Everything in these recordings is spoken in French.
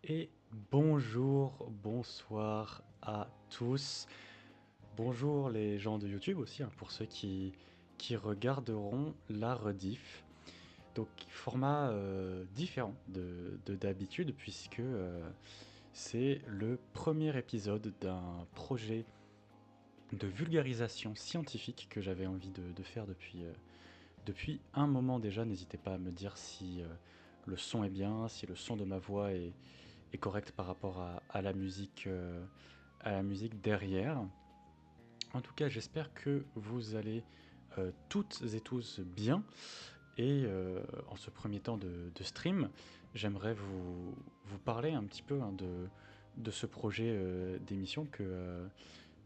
Et bonjour, bonsoir à tous. Bonjour les gens de YouTube aussi, hein, pour ceux qui regarderont la rediff. Donc format différent de d'habitude puisque c'est le premier épisode d'un projet de vulgarisation scientifique que j'avais envie de faire depuis un moment déjà. N'hésitez pas à me dire si le son est bien, si le son de ma voix est correct par rapport à la musique derrière. En tout cas, j'espère que vous allez toutes et tous bien. Et en ce premier temps de stream, j'aimerais vous parler un petit peu, hein, de ce projet d'émission que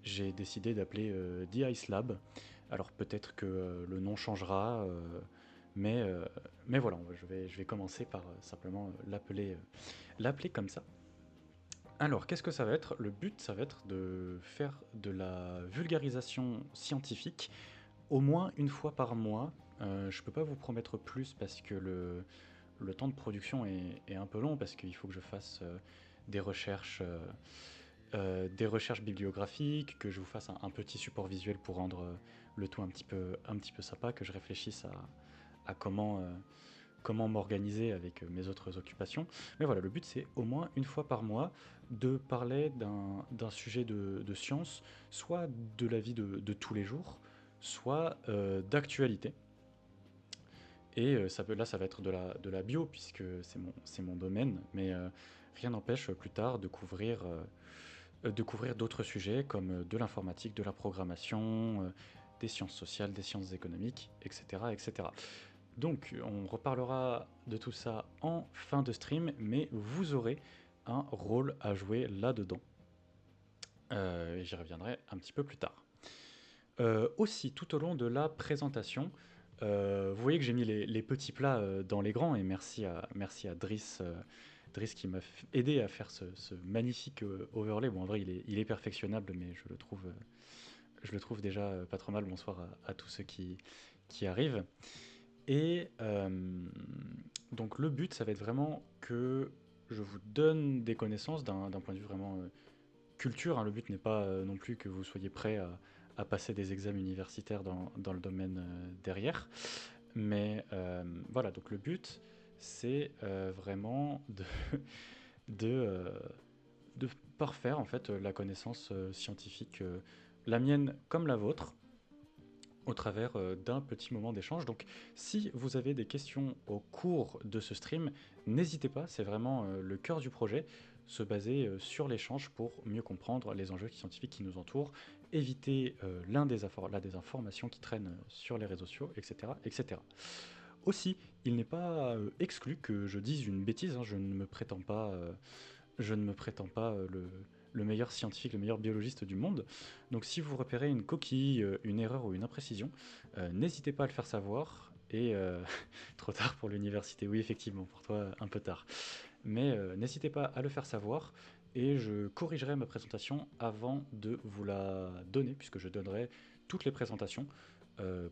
j'ai décidé d'appeler The Ice Lab. Alors peut-être que le nom changera, mais, euh, mais voilà, je vais commencer par simplement l'appeler comme ça. Alors, qu'est-ce que ça va être? Le but, ça va être de faire de la vulgarisation scientifique au moins une fois par mois. Je ne peux pas vous promettre plus parce que le temps de production est un peu long, parce qu'il faut que je fasse des recherches, des recherches bibliographiques, que je vous fasse un petit support visuel pour rendre le tout un petit peu sympa, que je réfléchisse à comment m'organiser avec mes autres occupations. Mais voilà, le but c'est au moins une fois par mois de parler d'un sujet de science, soit de la vie de tous les jours, soit d'actualité. Et là, ça va être de la bio, puisque c'est mon domaine, mais rien n'empêche plus tard de couvrir d'autres sujets comme de l'informatique, de la programmation, des sciences sociales, des sciences économiques, etc., etc. Donc, on reparlera de tout ça en fin de stream, mais vous aurez un rôle à jouer là-dedans. Et j'y reviendrai un petit peu plus tard. Aussi, tout au long de la présentation, vous voyez que j'ai mis les petits plats dans les grands, et merci à Driss qui m'a aidé à faire ce magnifique overlay. Bon, en vrai, il est perfectionnable, mais je le trouve déjà pas trop mal. Bonsoir à tous ceux qui arrivent. Et donc le but, ça va être vraiment que je vous donne des connaissances d'un point de vue vraiment culture, hein. Le but n'est pas non plus que vous soyez prêts à passer des examens universitaires dans le domaine derrière. Mais voilà, donc le but, c'est vraiment de, euh, de parfaire en fait la connaissance scientifique, la mienne comme la vôtre, au travers d'un petit moment d'échange. Donc si vous avez des questions au cours de ce stream, n'hésitez pas, c'est vraiment le cœur du projet, se baser sur l'échange pour mieux comprendre les enjeux scientifiques qui nous entourent, éviter la désinformation qui traîne sur les réseaux sociaux, etc. etc. Aussi, il n'est pas exclu que je dise une bêtise, hein. Je ne me prétends pas le meilleur scientifique, le meilleur biologiste du monde. Donc si vous repérez une coquille, une erreur ou une imprécision, n'hésitez pas à le faire savoir. Et trop tard pour l'université, oui effectivement, pour toi un peu tard. Mais n'hésitez pas à le faire savoir, et je corrigerai ma présentation avant de vous la donner, puisque je donnerai toutes les présentations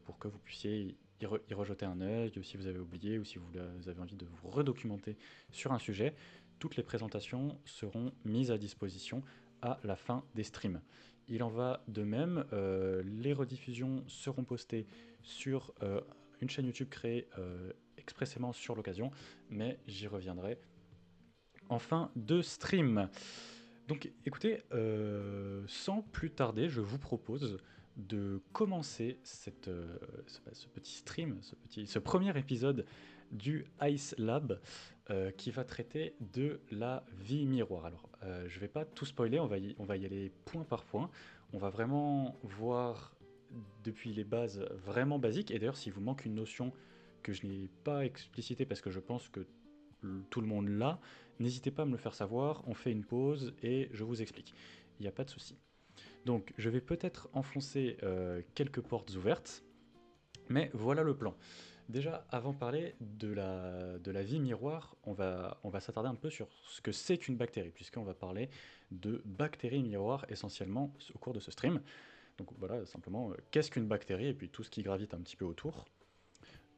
pour que vous puissiez y rejeter un œil, si vous avez oublié ou si vous avez envie de vous redocumenter sur un sujet. Toutes les présentations seront mises à disposition à la fin des streams. Il en va de même, les rediffusions seront postées sur une chaîne YouTube créée expressément sur l'occasion, mais j'y reviendrai en fin de stream. Donc écoutez, sans plus tarder, je vous propose de commencer ce petit stream, ce premier épisode du Ice Lab, qui va traiter de la vie miroir. Alors, je ne vais pas tout spoiler, on va y aller point par point. On va vraiment voir depuis les bases vraiment basiques. Et d'ailleurs, s'il vous manque une notion que je n'ai pas explicitée, parce que je pense que tout le monde l'a, n'hésitez pas à me le faire savoir, on fait une pause et je vous explique. Il n'y a pas de souci. Donc je vais peut-être enfoncer quelques portes ouvertes, mais voilà le plan. Déjà, avant de parler de la vie miroir, on va s'attarder un peu sur ce que c'est qu'une bactérie, puisqu'on va parler de bactéries miroirs essentiellement au cours de ce stream. Donc voilà, simplement, qu'est-ce qu'une bactérie et puis tout ce qui gravite un petit peu autour.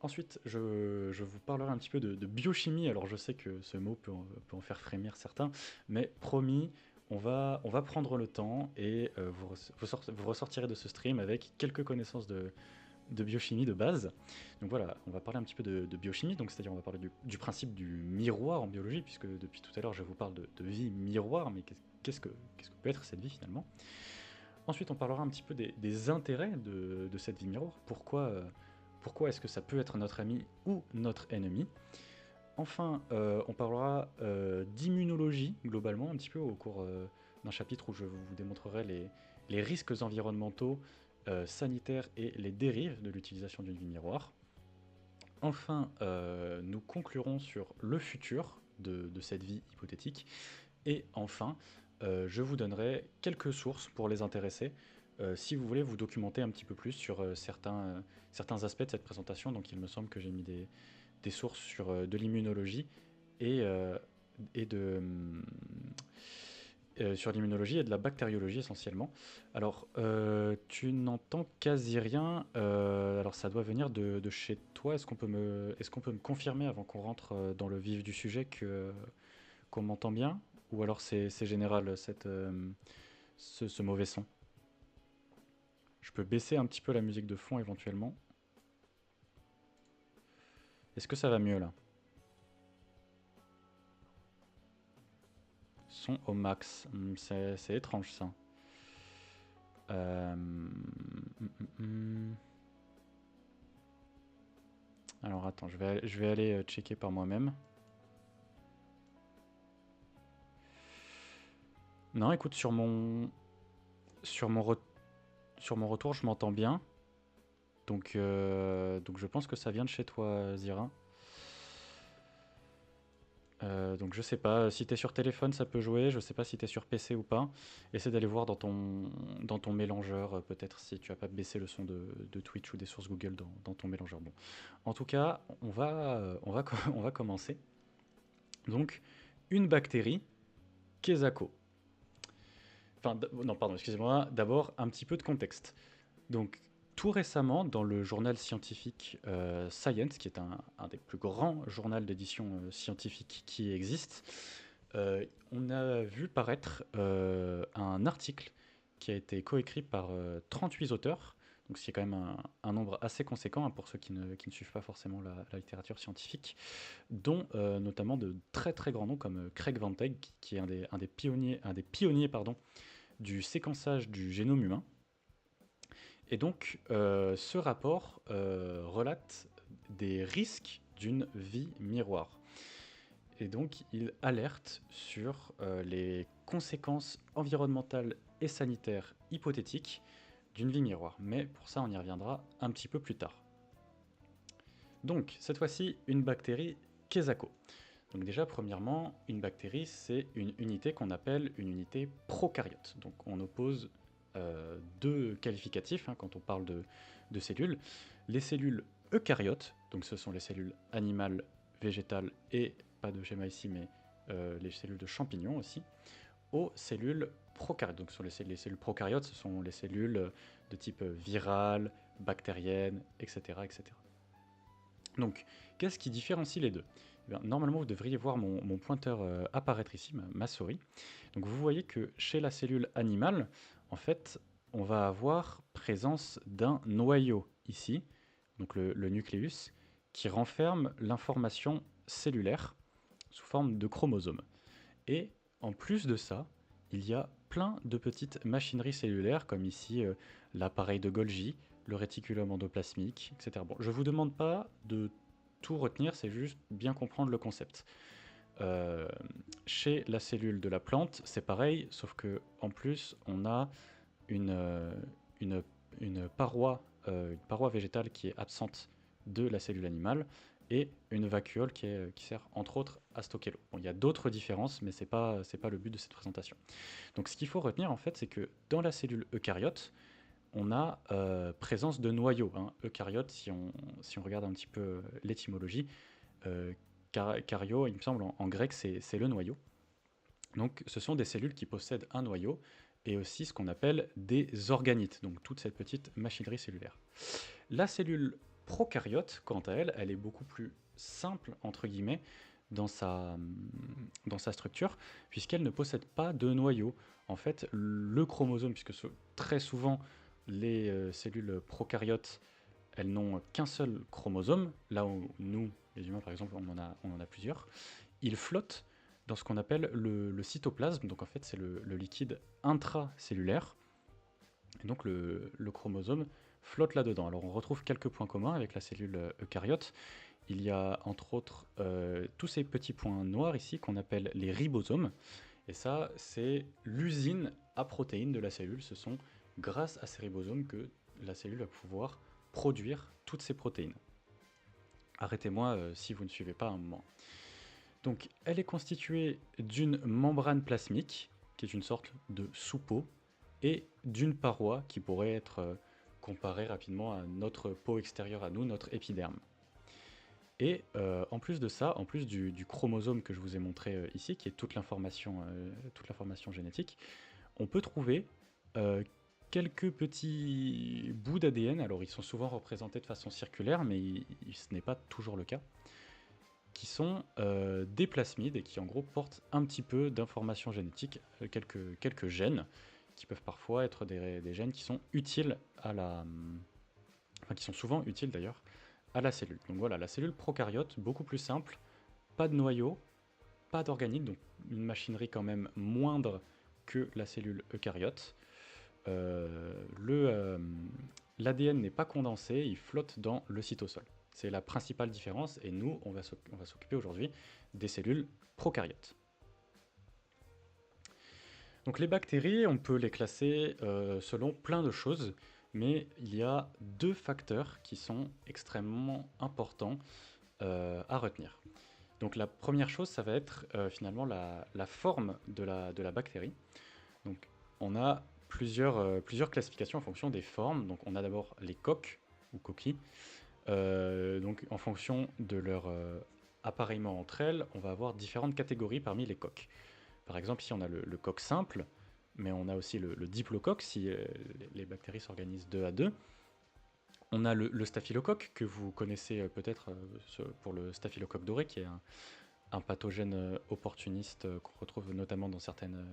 Ensuite, je vous parlerai un petit peu de biochimie. Alors, je sais que ce mot peut en faire frémir certains, mais promis, on va prendre le temps et vous ressortirez de ce stream avec quelques connaissances de biochimie de base. Donc voilà, on va parler un petit peu de biochimie, donc c'est-à-dire on va parler principe du miroir en biologie, puisque depuis tout à l'heure je vous parle de vie miroir, mais qu'est-ce que peut être cette vie finalement. Ensuite, on parlera un petit peu des intérêts de cette vie miroir. Pourquoi est-ce que ça peut être notre ami ou notre ennemi. Enfin, on parlera d'immunologie globalement un petit peu au cours d'un chapitre où je vous démontrerai les risques environnementaux, sanitaires et les dérives de l'utilisation d'une vie miroir. Enfin, nous conclurons sur le futur de cette vie hypothétique. Et enfin, je vous donnerai quelques sources pour les intéressés, si vous voulez vous documenter un petit peu plus sur certains aspects de cette présentation. Donc il me semble que j'ai mis des sources sur de l'immunologie et, et de, sur l'immunologie et de la bactériologie essentiellement. Alors, tu n'entends quasi rien. Alors, ça doit venir de chez toi. Est-ce qu'on peut me confirmer avant qu'on rentre dans le vif du sujet qu'on m'entend bien? Ou alors c'est général ce mauvais son? Je peux baisser un petit peu la musique de fond éventuellement. Est-ce que ça va mieux là? Son au max. C'est étrange ça. Alors attends, je vais aller checker par moi-même. Non, écoute, sur mon, re- sur mon retour, je m'entends bien. Donc je pense que ça vient de chez toi, Zira. Donc je sais pas, si t'es sur téléphone ça peut jouer, je sais pas si t'es sur PC ou pas. Essaie d'aller voir dans ton mélangeur, peut-être si tu as pas baissé le son de Twitch ou des sources Google dans ton mélangeur. Bon. En tout cas, on va commencer. Donc, une bactérie, Quesaco. Enfin, non, pardon, excusez-moi. D'abord, un petit peu de contexte. Donc, tout récemment, dans le journal scientifique Science, qui est un des plus grands journaux d'édition scientifique qui existe, on a vu paraître un article qui a été coécrit par 38 auteurs, donc c'est quand même un nombre assez conséquent, hein, pour ceux qui ne suivent pas forcément la littérature scientifique, dont notamment de très très grands noms comme Craig Van Teg, qui est un des pionniers pardon, du séquençage du génome humain. Et donc, ce rapport relate des risques d'une vie miroir. Et donc, il alerte sur les conséquences environnementales et sanitaires hypothétiques d'une vie miroir. Mais pour ça, on y reviendra un petit peu plus tard. Donc, cette fois-ci, une bactérie Quesaco. Donc déjà, premièrement, une bactérie, c'est une unité qu'on appelle une unité prokaryote. Donc on oppose deux qualificatifs, hein, quand on parle de cellules. Les cellules eucaryotes, donc ce sont les cellules animales, végétales et, pas de schéma ici, mais les cellules de champignons aussi, aux cellules prokaryotes. Donc sur les cellules prokaryotes, ce sont les cellules de type viral, bactérienne, etc. etc. Donc, qu'est-ce qui différencie les deux? Eh bien, normalement, vous devriez voir mon pointeur apparaître ici, ma souris. Donc, vous voyez que chez la cellule animale, en fait, on va avoir présence d'un noyau ici, donc le nucléus, qui renferme l'information cellulaire sous forme de chromosomes. Et en plus de ça, il y a plein de petites machineries cellulaires, comme ici l'appareil de Golgi, le réticulum endoplasmique, etc. Bon, je ne vous demande pas de tout retenir, c'est juste bien comprendre le concept. Euh, Chez la cellule de la plante, c'est pareil, sauf que en plus, on a une, euh, une, une une paroi végétale qui est absente de la cellule animale et une vacuole qui sert entre autres à stocker l'eau. Bon, il y a d'autres différences, mais c'est pas le but de cette présentation. Donc ce qu'il faut retenir en fait, c'est que dans la cellule eucaryote, on a présence de noyaux. Hein. Eucaryote, si on regarde un petit peu l'étymologie, euh, cario, il me semble, en grec, c'est le noyau. Donc ce sont des cellules qui possèdent un noyau et aussi ce qu'on appelle des organites, donc toute cette petite machinerie cellulaire. La cellule prokaryote, quant à elle, elle est beaucoup plus simple, entre guillemets, dans sa, dans sa structure, puisqu'elle ne possède pas de noyau. En fait, le chromosome, puisque très souvent les cellules prokaryotes, elles n'ont qu'un seul chromosome, là où nous, les humains par exemple, on en a plusieurs, ils flottent dans ce qu'on appelle le cytoplasme, donc en fait c'est le liquide intracellulaire, et donc le chromosome flotte là-dedans. Alors on retrouve quelques points communs avec la cellule eucaryote. Il y a entre autres tous ces petits points noirs ici qu'on appelle les ribosomes. Et ça, c'est l'usine à protéines de la cellule. Ce sont grâce à ces ribosomes que la cellule va pouvoir produire toutes ces protéines. Arrêtez-moi si vous ne suivez pas un moment. Donc elle est constituée d'une membrane plasmique, qui est une sorte de soupeau, et d'une paroi qui pourrait être comparée rapidement à notre peau extérieure à nous, notre épiderme. Et en plus de ça, en plus du chromosome que je vous ai montré ici, qui est toute l'information génétique, on peut trouver euh, quelques petits bouts d'ADN. Alors ils sont souvent représentés de façon circulaire, mais ce n'est pas toujours le cas, qui sont des plasmides et qui en gros portent un petit peu d'informations génétiques, quelques gènes, qui peuvent parfois être des gènes qui sont utiles à la... Enfin, qui sont souvent utiles d'ailleurs à la cellule. Donc voilà, la cellule prokaryote, beaucoup plus simple, pas de noyau, pas d'organique, donc une machinerie quand même moindre que la cellule eucaryote. L'ADN n'est pas condensé, il flotte dans le cytosol. C'est la principale différence, et nous, on va s'occuper aujourd'hui des cellules prokaryotes. Donc les bactéries, on peut les classer selon plein de choses, mais il y a deux facteurs qui sont extrêmement importants à retenir. Donc la première chose, ça va être finalement la forme de la bactérie. Donc on a plusieurs classifications en fonction des formes. Donc on a d'abord les coques ou coquilles. Donc en fonction de leur appareillement entre elles, on va avoir différentes catégories parmi les coques. Par exemple, ici on a le coq simple, mais on a aussi le diplocoque si les bactéries s'organisent deux à deux. On a le staphylocoque que vous connaissez peut-être pour le staphylocoque doré, qui est un pathogène opportuniste qu'on retrouve notamment dans certaines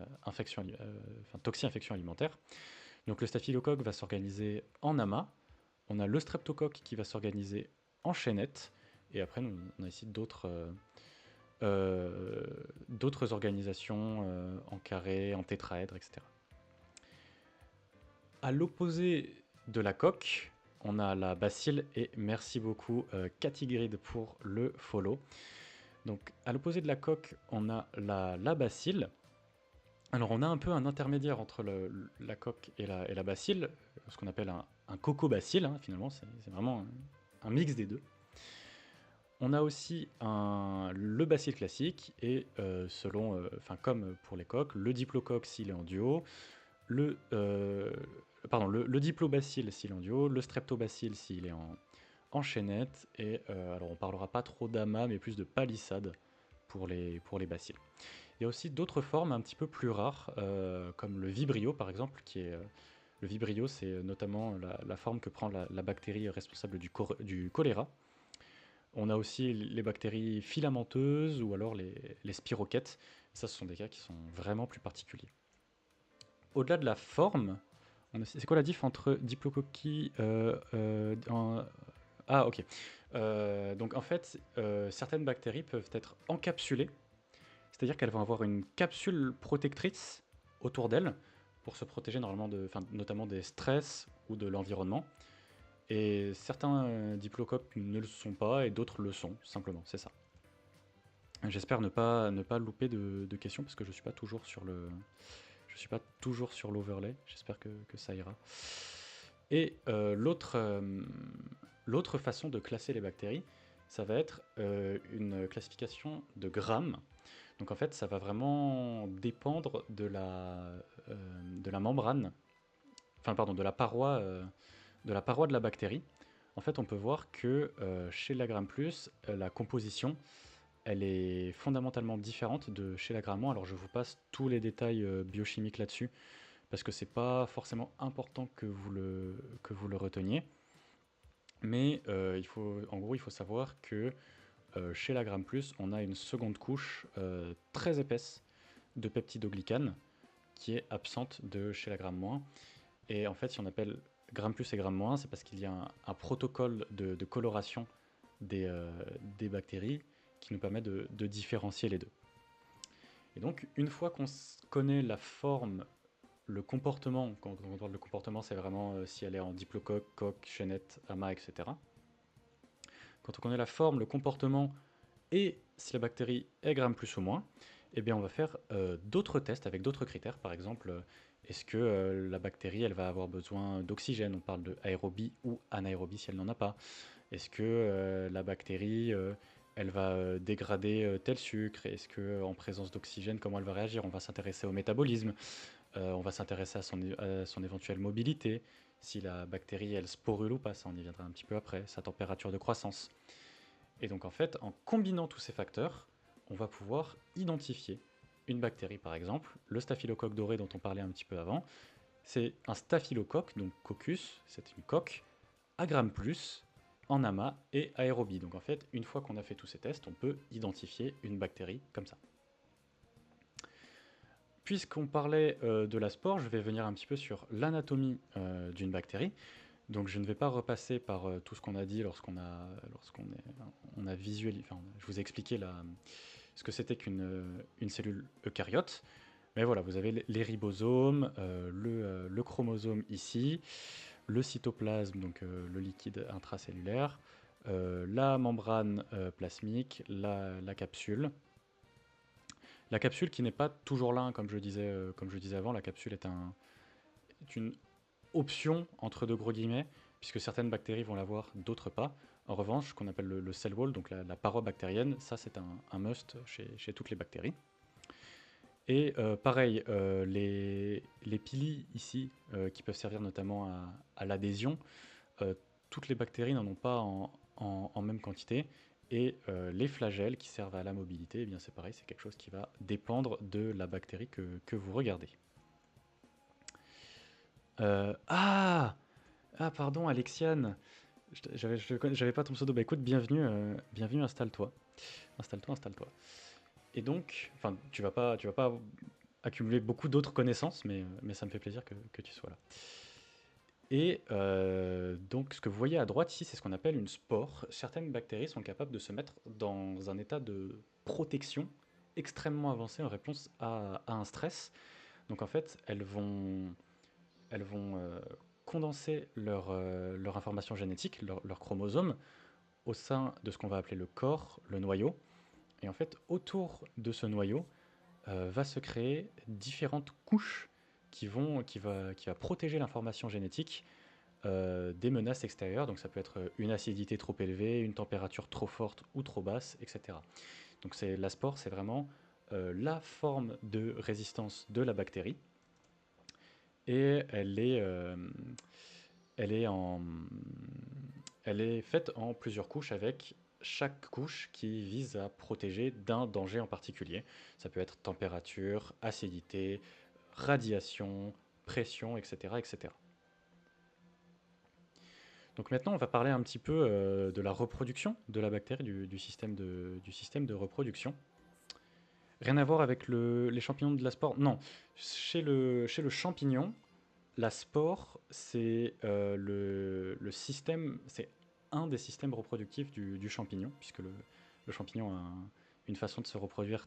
toxi-infections alimentaires. Donc le staphylocoque va s'organiser en amas. On a le streptocoque qui va s'organiser en chaînette. Et après, on a ici d'autres organisations en carré, en tétraèdre, etc. À l'opposé de la coque, on a la bacille, et merci beaucoup Cathy Grid pour le follow. Donc à l'opposé de la coque, on a la bacille. Alors on a un peu un intermédiaire entre la coque et la bacille, ce qu'on appelle un cocobacille, hein, finalement, c'est vraiment un mix des deux. On a aussi le bacille classique, et comme pour les coques, le diplocoque s'il est en duo, le diplobacille s'il est en duo, le streptobacille s'il est en chaînette, et alors on parlera pas trop d'amas, mais plus de palissade pour les bacilles. Il y a aussi d'autres formes un petit peu plus rares, comme le vibrio par exemple, le vibrio, c'est notamment la forme que prend la bactérie responsable du choléra. On a aussi les bactéries filamenteuses ou alors les spirochètes. Ça, ce sont des cas qui sont vraiment plus particuliers. Au-delà de la forme, c'est quoi la diff entre diplocoquille Ah, ok. Donc en fait, certaines bactéries peuvent être encapsulées, c'est-à-dire qu'elles vont avoir une capsule protectrice autour d'elles pour se protéger notamment des stress ou de l'environnement. Et certains diplocoques ne le sont pas et d'autres le sont, simplement, c'est ça. J'espère ne pas louper de questions parce que je suis pas toujours sur l'overlay. J'espère que ça ira. Et l'autre façon de classer les bactéries, ça va être une classification de grammes. Donc en fait, ça va vraiment dépendre de la membrane, enfin pardon, de la paroi de la bactérie. En fait, on peut voir que chez la Gram+, la composition, elle est fondamentalement différente de chez la Gram-. Alors je vous passe tous les détails biochimiques là-dessus, parce que c'est pas forcément important que vous le reteniez. Mais en gros, il faut savoir que chez la gramme plus, on a une seconde couche très épaisse de peptidoglycanes qui est absente de chez la gramme moins. Et en fait, si on appelle gramme plus et gramme moins, c'est parce qu'il y a un protocole de coloration des bactéries qui nous permet de différencier les deux. Et donc, une fois qu'on connaît la forme, le comportement, quand on parle de comportement, c'est vraiment si elle est en diplocoque, coque, chaînette, amas, etc. Quand on connaît la forme, le comportement et si la bactérie est gramme plus ou moins, eh bien on va faire d'autres tests avec d'autres critères. Par exemple, est-ce que la bactérie elle va avoir besoin d'oxygène? On parle de aérobie ou anaérobie si elle n'en a pas. Est-ce que la bactérie elle va dégrader tel sucre? Est-ce que en présence d'oxygène, comment elle va réagir? On va s'intéresser au métabolisme, on va s'intéresser à son éventuelle mobilité, si la bactérie elle sporule ou pas, ça on y viendra un petit peu après, sa température de croissance. Et donc en fait, en combinant tous ces facteurs, on va pouvoir identifier une bactérie par exemple. Le staphylocoque doré dont on parlait un petit peu avant, c'est un staphylocoque, donc coccus, c'est une coque, à gramme plus, en amas et aérobie. Donc en fait, une fois qu'on a fait tous ces tests, on peut identifier une bactérie comme ça. Puisqu'on parlait de la spore, je vais venir un petit peu sur l'anatomie d'une bactérie. Donc je ne vais pas repasser par tout ce qu'on a dit on a visualisé, enfin, je vous ai expliqué ce que c'était qu'une cellule eucaryote. Mais voilà, vous avez les ribosomes, le chromosome ici, le cytoplasme, donc le liquide intracellulaire, la membrane plasmique, la capsule. La capsule qui n'est pas toujours là, comme je disais avant, la capsule est une option entre deux gros guillemets, puisque certaines bactéries vont l'avoir, d'autres pas. En revanche, ce qu'on appelle le cell wall, donc la paroi bactérienne, ça c'est un must chez toutes les bactéries. Et pareil, les pili ici, qui peuvent servir notamment à l'adhésion, euh, toutes les bactéries n'en ont pas en même quantité. Et les flagelles qui servent à la mobilité, eh bien c'est pareil, c'est quelque chose qui va dépendre de la bactérie que vous regardez. Euh, ah Ah, pardon, Alexiane. J'avais pas ton pseudo. Bah écoute, bienvenue, installe-toi. Installe-toi, installe-toi. Et donc, enfin, tu vas pas accumuler beaucoup d'autres connaissances, mais ça me fait plaisir que tu sois là. Et donc, ce que vous voyez à droite ici, c'est ce qu'on appelle une spore. Certaines bactéries sont capables de se mettre dans un état de protection extrêmement avancé en réponse à un stress. Donc, en fait, elles vont condenser leur information génétique, leur chromosome, au sein de ce qu'on va appeler le corps, le noyau. Et en fait, autour de ce noyau va se créer différentes couches qui va protéger l'information génétique des menaces extérieures. Donc ça peut être une acidité trop élevée, une température trop forte ou trop basse, etc. Donc la spore, c'est vraiment la forme de résistance de la bactérie. Et elle est, en, elle est faite en plusieurs couches avec chaque couche qui vise à protéger d'un danger en particulier. Ça peut être température, acidité, radiation, pression, etc., etc. Donc maintenant, on va parler un petit peu de la reproduction de la bactérie, du système de reproduction. Rien à voir avec les champignons de la spore. Non, chez le champignon, la spore, c'est le système, c'est un des systèmes reproductifs du champignon, puisque le champignon a une façon de se reproduire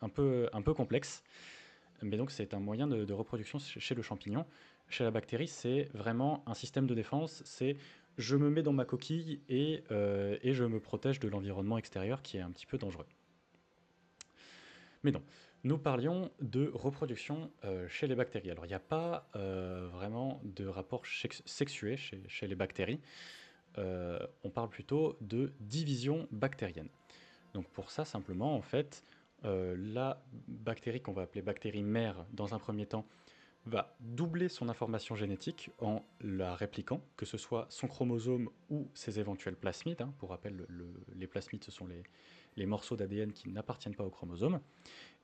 un peu complexe. Mais donc c'est un moyen de reproduction chez le champignon. Chez la bactérie, c'est vraiment un système de défense. C'est je me mets dans ma coquille et je me protège de l'environnement extérieur qui est un petit peu dangereux. Mais non, nous parlions de reproduction chez les bactéries. Alors il n'y a pas vraiment de rapport sexué chez les bactéries. On parle plutôt de division bactérienne. Donc pour ça, simplement, en fait, la bactérie qu'on va appeler bactérie mère dans un premier temps va doubler son information génétique en la répliquant, que ce soit son chromosome ou ses éventuels plasmides. Hein. Pour rappel, les plasmides, ce sont les morceaux d'ADN qui n'appartiennent pas au chromosome,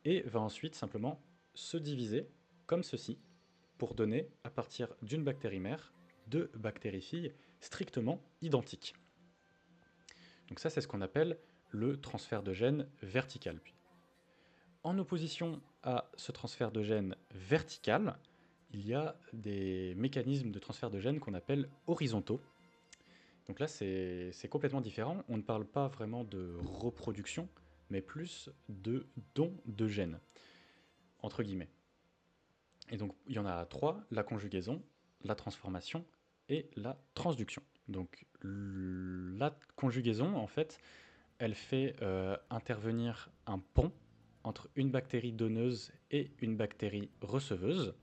et va ensuite simplement se diviser comme ceci pour donner, à partir d'une bactérie mère, deux bactéries filles strictement identiques. Donc ça, c'est ce qu'on appelle le transfert de gènes vertical. En opposition à ce transfert de gènes vertical, il y a des mécanismes de transfert de gènes qu'on appelle horizontaux. Donc là, c'est complètement différent. On ne parle pas vraiment de reproduction, mais plus de don de gènes, entre guillemets. Et donc, il y en a trois, la conjugaison, la transformation et la transduction. Donc, la conjugaison, en fait, elle fait intervenir un pont entre une bactérie donneuse et une bactérie receveuse.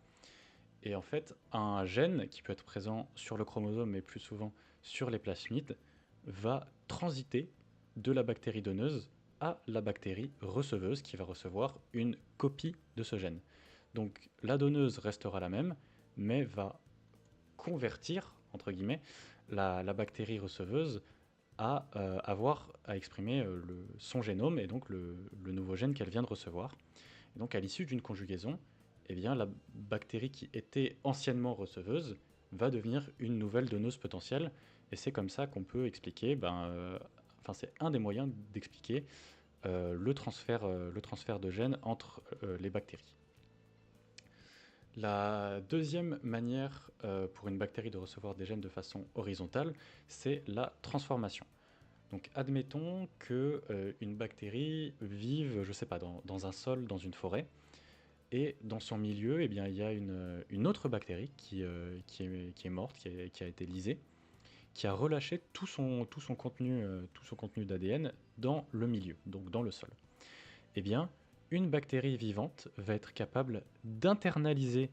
Et en fait, un gène qui peut être présent sur le chromosome, mais plus souvent sur les plasmides, va transiter de la bactérie donneuse à la bactérie receveuse qui va recevoir une copie de ce gène. Donc la donneuse restera la même, mais va convertir, entre guillemets, la bactérie receveuse à exprimer son génome et donc le nouveau gène qu'elle vient de recevoir. Et donc à l'issue d'une conjugaison, eh bien, la bactérie qui était anciennement receveuse va devenir une nouvelle donneuse potentielle. Et c'est comme ça qu'on peut expliquer, c'est un des moyens d'expliquer le transfert de gènes entre les bactéries. La deuxième manière pour une bactérie de recevoir des gènes de façon horizontale, c'est la transformation. Donc admettons qu'une bactérie vive, je ne sais pas, dans un sol, dans une forêt, et dans son milieu, eh bien, il y a une autre bactérie qui est morte, qui a été lysée, qui a relâché tout son contenu d'ADN dans le milieu, donc dans le sol. Eh bien, une bactérie vivante va être capable d'internaliser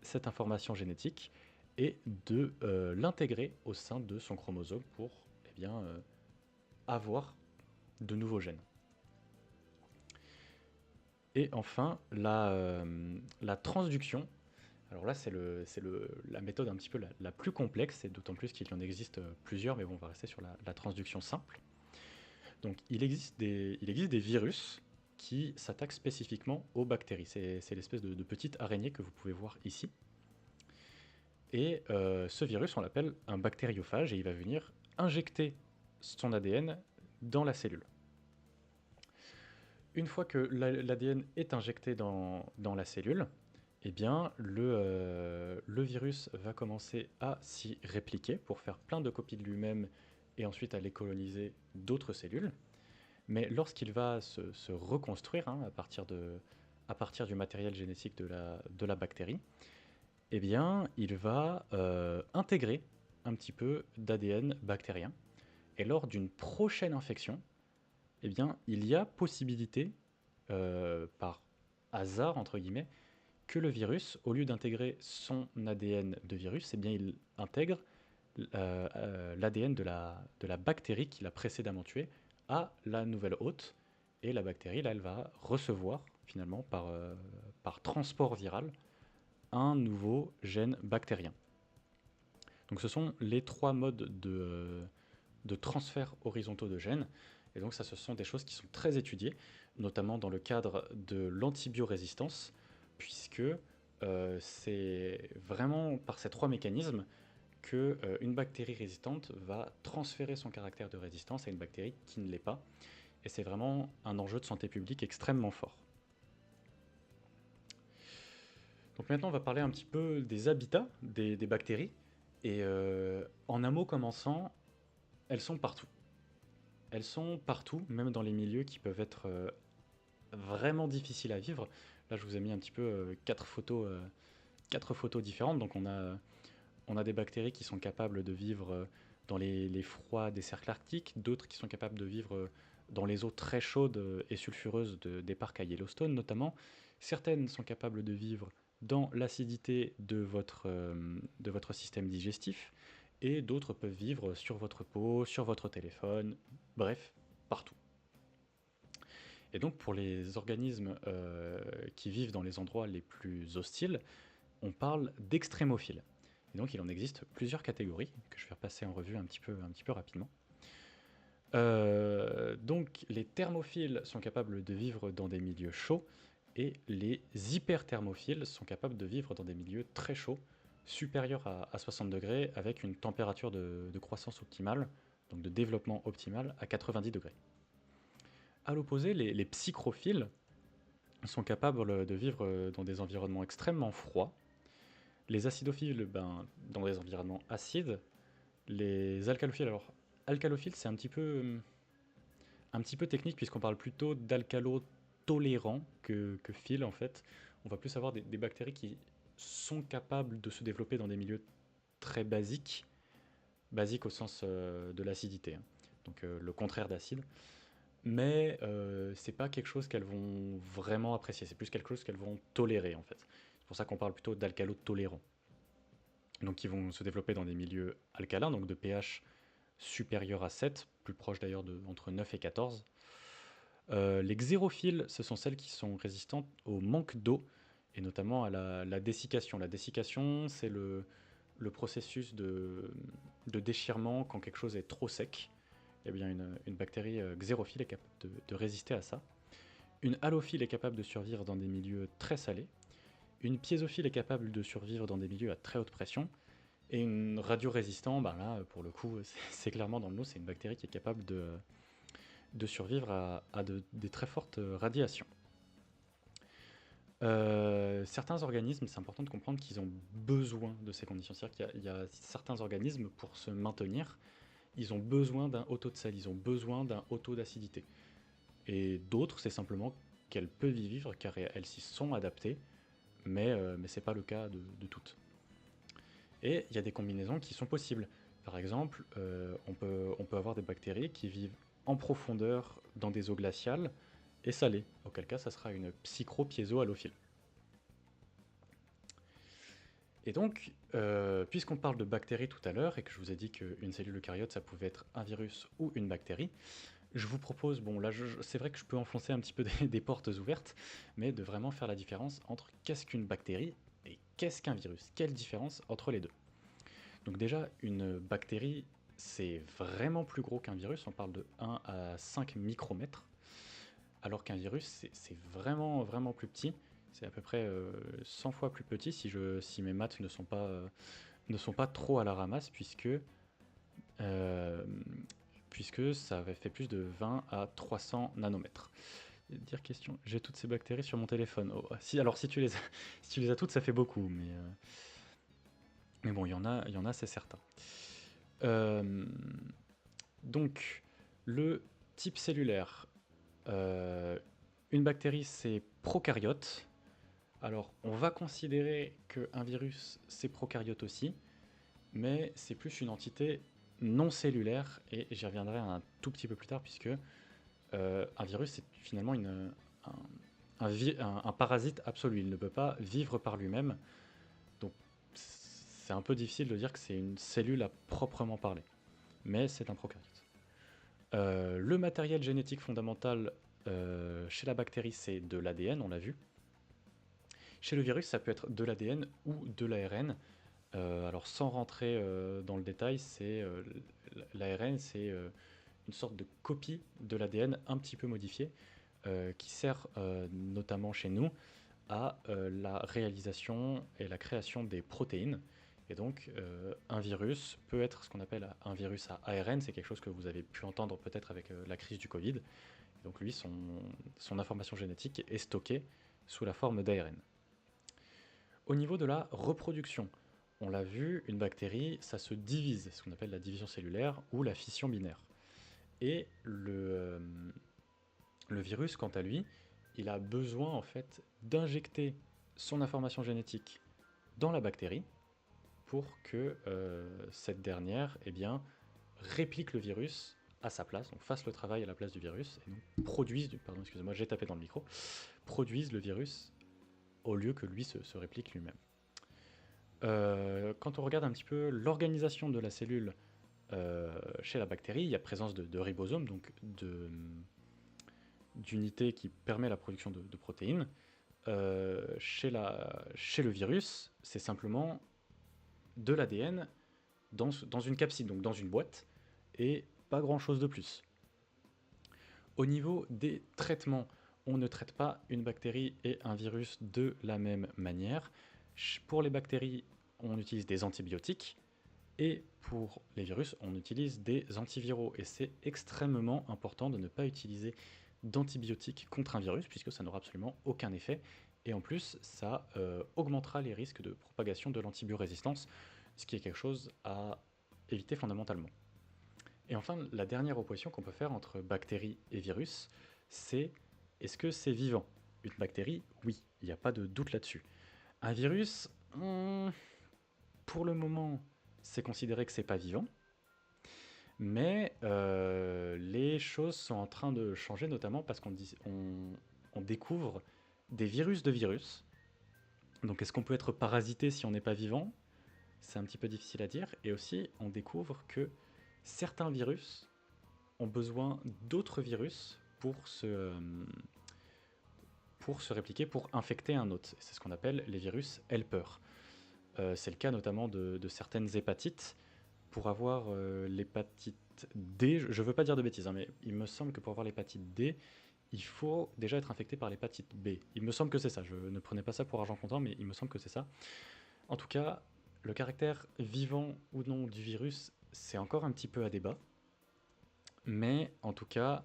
cette information génétique et de l'intégrer au sein de son chromosome pour avoir de nouveaux gènes. Et enfin, la transduction. Alors là, c'est la méthode un petit peu la plus complexe, et d'autant plus qu'il y en existe plusieurs, mais bon, on va rester sur la transduction simple. Donc il existe des virus qui s'attaquent spécifiquement aux bactéries. C'est l'espèce de petite araignée que vous pouvez voir ici. Et ce virus, on l'appelle un bactériophage, et il va venir injecter son ADN dans la cellule. Une fois que l'ADN est injecté dans la cellule, eh bien, le virus va commencer à s'y répliquer pour faire plein de copies de lui-même et ensuite aller coloniser d'autres cellules. Mais lorsqu'il va se reconstruire à partir du matériel génétique de la bactérie, eh bien, il va intégrer un petit peu d'ADN bactérien. Et lors d'une prochaine infection, eh bien, il y a possibilité, par hasard, entre guillemets, que le virus, au lieu d'intégrer son ADN de virus, eh bien, il intègre l'ADN de la bactérie qu'il a précédemment tuée à la nouvelle hôte. Et la bactérie, là, elle va recevoir, finalement, par transport viral, un nouveau gène bactérien. Donc ce sont les trois modes de transfert horizontaux de gènes. Et donc ça, ce sont des choses qui sont très étudiées, notamment dans le cadre de l'antibiorésistance, puisque c'est vraiment par ces trois mécanismes qu'une bactérie résistante va transférer son caractère de résistance à une bactérie qui ne l'est pas. Et c'est vraiment un enjeu de santé publique extrêmement fort. Donc maintenant, on va parler un petit peu des habitats des bactéries. Et en un mot commençant, elles sont partout. Elles sont partout, même dans les milieux qui peuvent être vraiment difficiles à vivre. Là, je vous ai mis un petit peu quatre photos différentes. Donc on a des bactéries qui sont capables de vivre dans les froids des cercles arctiques, d'autres qui sont capables de vivre dans les eaux très chaudes et sulfureuses des parcs à Yellowstone notamment. Certaines sont capables de vivre dans l'acidité de votre système digestif, et d'autres peuvent vivre sur votre peau, sur votre téléphone, bref, partout. Et donc pour les organismes qui vivent dans les endroits les plus hostiles, on parle d'extrémophiles. Et donc il en existe plusieurs catégories que je vais repasser en revue un petit peu rapidement. Donc les thermophiles sont capables de vivre dans des milieux chauds, et les hyperthermophiles sont capables de vivre dans des milieux très chauds, supérieure à 60 degrés avec une température de croissance optimale, donc de développement optimal à 90 degrés. À l'opposé, les psychrophiles sont capables de vivre dans des environnements extrêmement froids. Les acidophiles, dans des environnements acides. Les alcalophiles, alors alcalophile c'est un petit peu technique puisqu'on parle plutôt d'alcalo tolérants que phile en fait. On va plus avoir des bactéries qui sont capables de se développer dans des milieux très basiques, basiques au sens de l'acidité, hein. Donc le contraire d'acide. Mais c'est pas quelque chose qu'elles vont vraiment apprécier, c'est plus quelque chose qu'elles vont tolérer en fait. C'est pour ça qu'on parle plutôt d'alcalo tolérants. Donc ils vont se développer dans des milieux alcalins, donc de pH supérieur à 7, plus proche d'ailleurs de entre 9 et 14. Les xérophiles, ce sont celles qui sont résistantes au manque d'eau, et notamment à la dessiccation. La dessiccation, c'est le processus de déchirement quand quelque chose est trop sec. Eh bien, une bactérie xérophile est capable de résister à ça. Une halophile est capable de survivre dans des milieux très salés. Une piézophile est capable de survivre dans des milieux à très haute pression. Et une radiorésistant, là, pour le coup, c'est clairement dans le lot, c'est une bactérie qui est capable de survivre à des très fortes radiations. Certains organismes, c'est important de comprendre qu'ils ont besoin de ces conditions. C'est-à-dire qu'il y a certains organismes, pour se maintenir, ils ont besoin d'un haut taux de sel, ils ont besoin d'un haut taux d'acidité. Et d'autres, c'est simplement qu'elles peuvent y vivre car elles s'y sont adaptées, mais ce n'est pas le cas de toutes. Et il y a des combinaisons qui sont possibles. Par exemple, on peut avoir des bactéries qui vivent en profondeur dans des eaux glaciales et salées, auquel cas ça sera une psychropiézohalophile. Et donc, puisqu'on parle de bactéries tout à l'heure, et que je vous ai dit qu'une cellule eucaryote, ça pouvait être un virus ou une bactérie, je vous propose, bon là c'est vrai que je peux enfoncer un petit peu des portes ouvertes, mais de vraiment faire la différence entre qu'est-ce qu'une bactérie et qu'est-ce qu'un virus. Quelle différence entre les deux? Donc déjà, une bactérie, c'est vraiment plus gros qu'un virus, on parle de 1 à 5 micromètres, alors qu'un virus, c'est vraiment, vraiment plus petit. C'est à peu près 100 fois plus petit si mes maths ne sont pas trop à la ramasse, euh, puisque ça fait plus de 20 à 300 nanomètres. Dire question, j'ai toutes ces bactéries sur mon téléphone. Oh, si tu les as, si tu les as toutes, ça fait beaucoup, mais bon, il y en a, c'est certain. Euh, donc, le type cellulaire, euh, une bactérie, c'est prokaryote. Alors, on va considérer qu'un virus, c'est prokaryote aussi, mais c'est plus une entité non cellulaire, et j'y reviendrai un tout petit peu plus tard, puisque un virus, c'est finalement un parasite absolu. Il ne peut pas vivre par lui-même, donc c'est un peu difficile de dire que c'est une cellule à proprement parler, mais c'est un prokaryote. Le matériel génétique fondamental chez la bactérie, c'est de l'ADN, on l'a vu. Chez le virus, ça peut être de l'ADN ou de l'ARN. Alors sans rentrer dans le détail, l'ARN, c'est une sorte de copie de l'ADN un petit peu modifiée qui sert notamment chez nous à la réalisation et la création des protéines. Et donc, un virus peut être ce qu'on appelle un virus à ARN. C'est quelque chose que vous avez pu entendre peut-être avec la crise du Covid. Et donc, lui, son information génétique est stockée sous la forme d'ARN. Au niveau de la reproduction, on l'a vu, une bactérie, ça se divise, ce qu'on appelle la division cellulaire ou la fission binaire. Et le virus, quant à lui, il a besoin en fait d'injecter son information génétique dans la bactérie pour que cette dernière réplique le virus à sa place, donc fasse le travail à la place du virus, et donc pardon, excusez-moi, j'ai tapé dans le micro, produise le virus au lieu que lui se réplique lui-même. Quand on regarde un petit peu l'organisation de la cellule chez la bactérie, il y a présence de ribosomes, donc d'unités qui permet la production de protéines. Chez le virus, c'est simplement de l'ADN dans une capside, donc dans une boîte, et pas grand-chose de plus. Au niveau des traitements, on ne traite pas une bactérie et un virus de la même manière. Pour les bactéries, on utilise des antibiotiques, et pour les virus, on utilise des antiviraux. Et c'est extrêmement important de ne pas utiliser d'antibiotiques contre un virus, puisque ça n'aura absolument aucun effet. Et en plus, ça augmentera les risques de propagation de l'antibiorésistance, ce qui est quelque chose à éviter fondamentalement. Et enfin, la dernière opposition qu'on peut faire entre bactéries et virus, c'est est-ce que c'est vivant? Une bactérie, oui, il n'y a pas de doute là-dessus. Un virus, pour le moment, c'est considéré que c'est pas vivant, mais les choses sont en train de changer, notamment parce on découvre des virus de virus. Donc est-ce qu'on peut être parasité si on n'est pas vivant? C'est un petit peu difficile à dire. Et aussi, on découvre que certains virus ont besoin d'autres virus pour se répliquer, pour infecter un autre. C'est ce qu'on appelle les virus helpers. C'est le cas notamment de certaines hépatites. Pour avoir l'hépatite D, je ne veux pas dire de bêtises, hein, mais il me semble que pour avoir l'hépatite D, il faut déjà être infecté par l'hépatite B. Il me semble que c'est ça, je ne prenais pas ça pour argent comptant, mais il me semble que c'est ça. En tout cas, le caractère vivant ou non du virus, c'est encore un petit peu à débat. Mais en tout cas,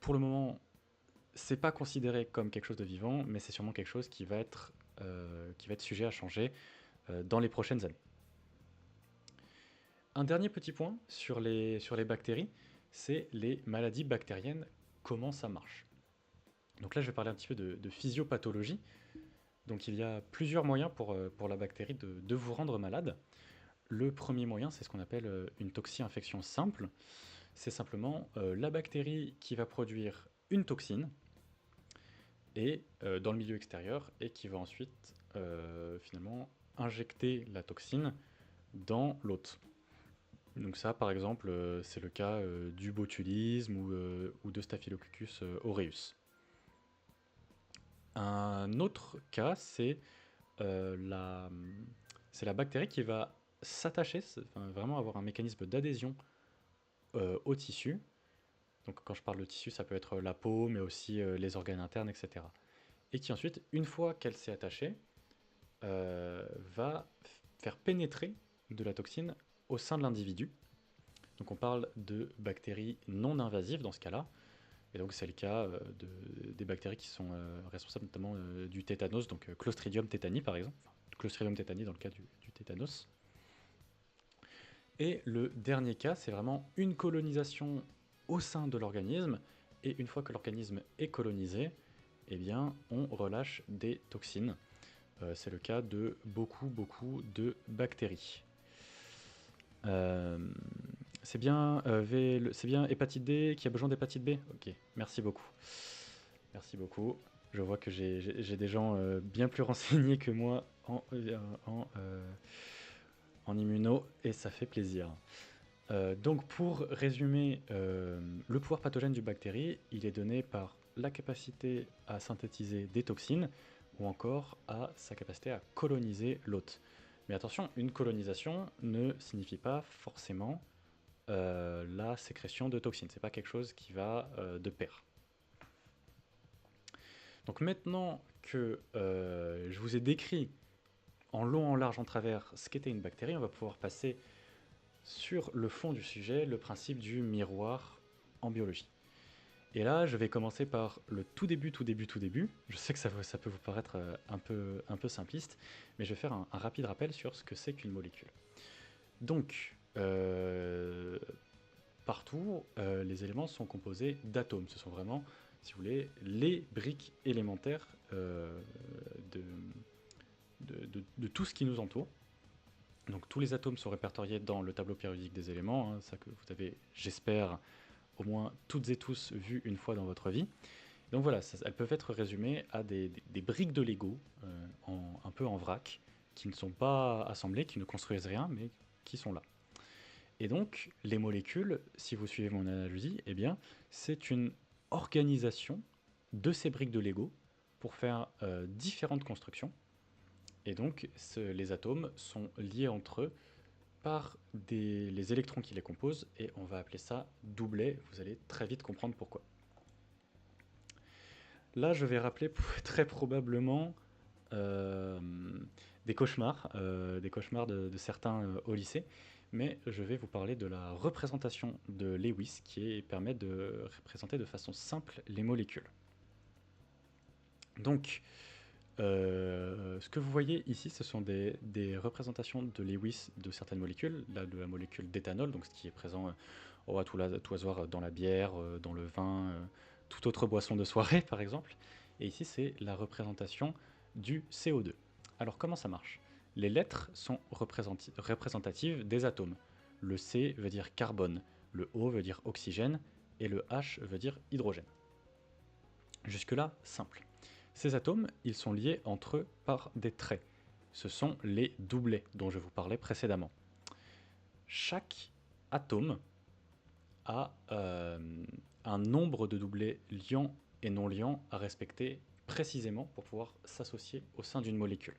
pour le moment, c'est pas considéré comme quelque chose de vivant, mais c'est sûrement quelque chose qui va être sujet à changer dans les prochaines années. Un dernier petit point sur les bactéries, c'est les maladies bactériennes, comment ça marche. Donc là, je vais parler un petit peu de physiopathologie. Donc il y a plusieurs moyens pour la bactérie de vous rendre malade. Le premier moyen, c'est ce qu'on appelle une toxi-infection simple. C'est simplement la bactérie qui va produire une toxine et dans le milieu extérieur et qui va ensuite finalement injecter la toxine dans l'hôte. Donc ça, par exemple, c'est le cas du botulisme ou de Staphylococcus aureus. Un autre cas, c'est la bactérie qui va s'attacher, enfin, vraiment avoir un mécanisme d'adhésion au tissu. Donc quand je parle de tissu, ça peut être la peau, mais aussi les organes internes, etc. Et qui ensuite, une fois qu'elle s'est attachée, va faire pénétrer de la toxine au sein de l'individu. Donc on parle de bactéries non invasives dans ce cas-là. Et donc c'est le cas des bactéries qui sont responsables notamment du tétanos, donc Clostridium tetani par exemple. Enfin, Clostridium tetani dans le cas du tétanos. Et le dernier cas, c'est vraiment une colonisation au sein de l'organisme. Et une fois que l'organisme est colonisé, eh bien, on relâche des toxines. C'est le cas de beaucoup de bactéries. C'est bien hépatite D qui a besoin d'hépatite B? Ok, merci beaucoup. Merci beaucoup. Je vois que j'ai des gens bien plus renseignés que moi en immuno et ça fait plaisir. Donc pour résumer, le pouvoir pathogène du bactérie, il est donné par la capacité à synthétiser des toxines ou encore à sa capacité à coloniser l'hôte. Mais attention, une colonisation ne signifie pas forcément la sécrétion de toxines. C'est pas quelque chose qui va de pair. Donc maintenant que je vous ai décrit en long, en large, en travers ce qu'était une bactérie, on va pouvoir passer sur le fond du sujet, le principe du miroir en biologie. Et là, je vais commencer par le tout début. Je sais que ça peut vous paraître un peu simpliste, mais je vais faire un rapide rappel sur ce que c'est qu'une molécule. Donc, partout, les éléments sont composés d'atomes. Ce sont vraiment, si vous voulez, les briques élémentaires de tout ce qui nous entoure. Donc tous les atomes sont répertoriés dans le tableau périodique des éléments, hein, ça que vous avez, j'espère, au moins toutes et tous vu une fois dans votre vie. Donc voilà, elles peuvent être résumées à des briques de Lego, un peu en vrac, qui ne sont pas assemblées, qui ne construisent rien, mais qui sont là. Et donc, les molécules, si vous suivez mon analogie, eh bien, c'est une organisation de ces briques de Lego pour faire différentes constructions. Et donc, les atomes sont liés entre eux par les électrons qui les composent, et on va appeler ça doublet. Vous allez très vite comprendre pourquoi. Là, je vais rappeler très probablement des cauchemars de certains au lycée. Mais je vais vous parler de la représentation de Lewis permet de représenter de façon simple les molécules. Donc, ce que vous voyez ici, ce sont des représentations de Lewis de certaines molécules, là de la molécule d'éthanol, donc ce qui est présent à tout hasard dans la bière, dans le vin, toute autre boisson de soirée par exemple. Et ici, c'est la représentation du CO2. Alors comment ça marche? Les lettres sont représentatives des atomes. Le C veut dire carbone, le O veut dire oxygène, et le H veut dire hydrogène. Jusque-là, simple. Ces atomes, ils sont liés entre eux par des traits. Ce sont les doublets dont je vous parlais précédemment. Chaque atome a un nombre de doublets liants et non liants à respecter précisément pour pouvoir s'associer au sein d'une molécule.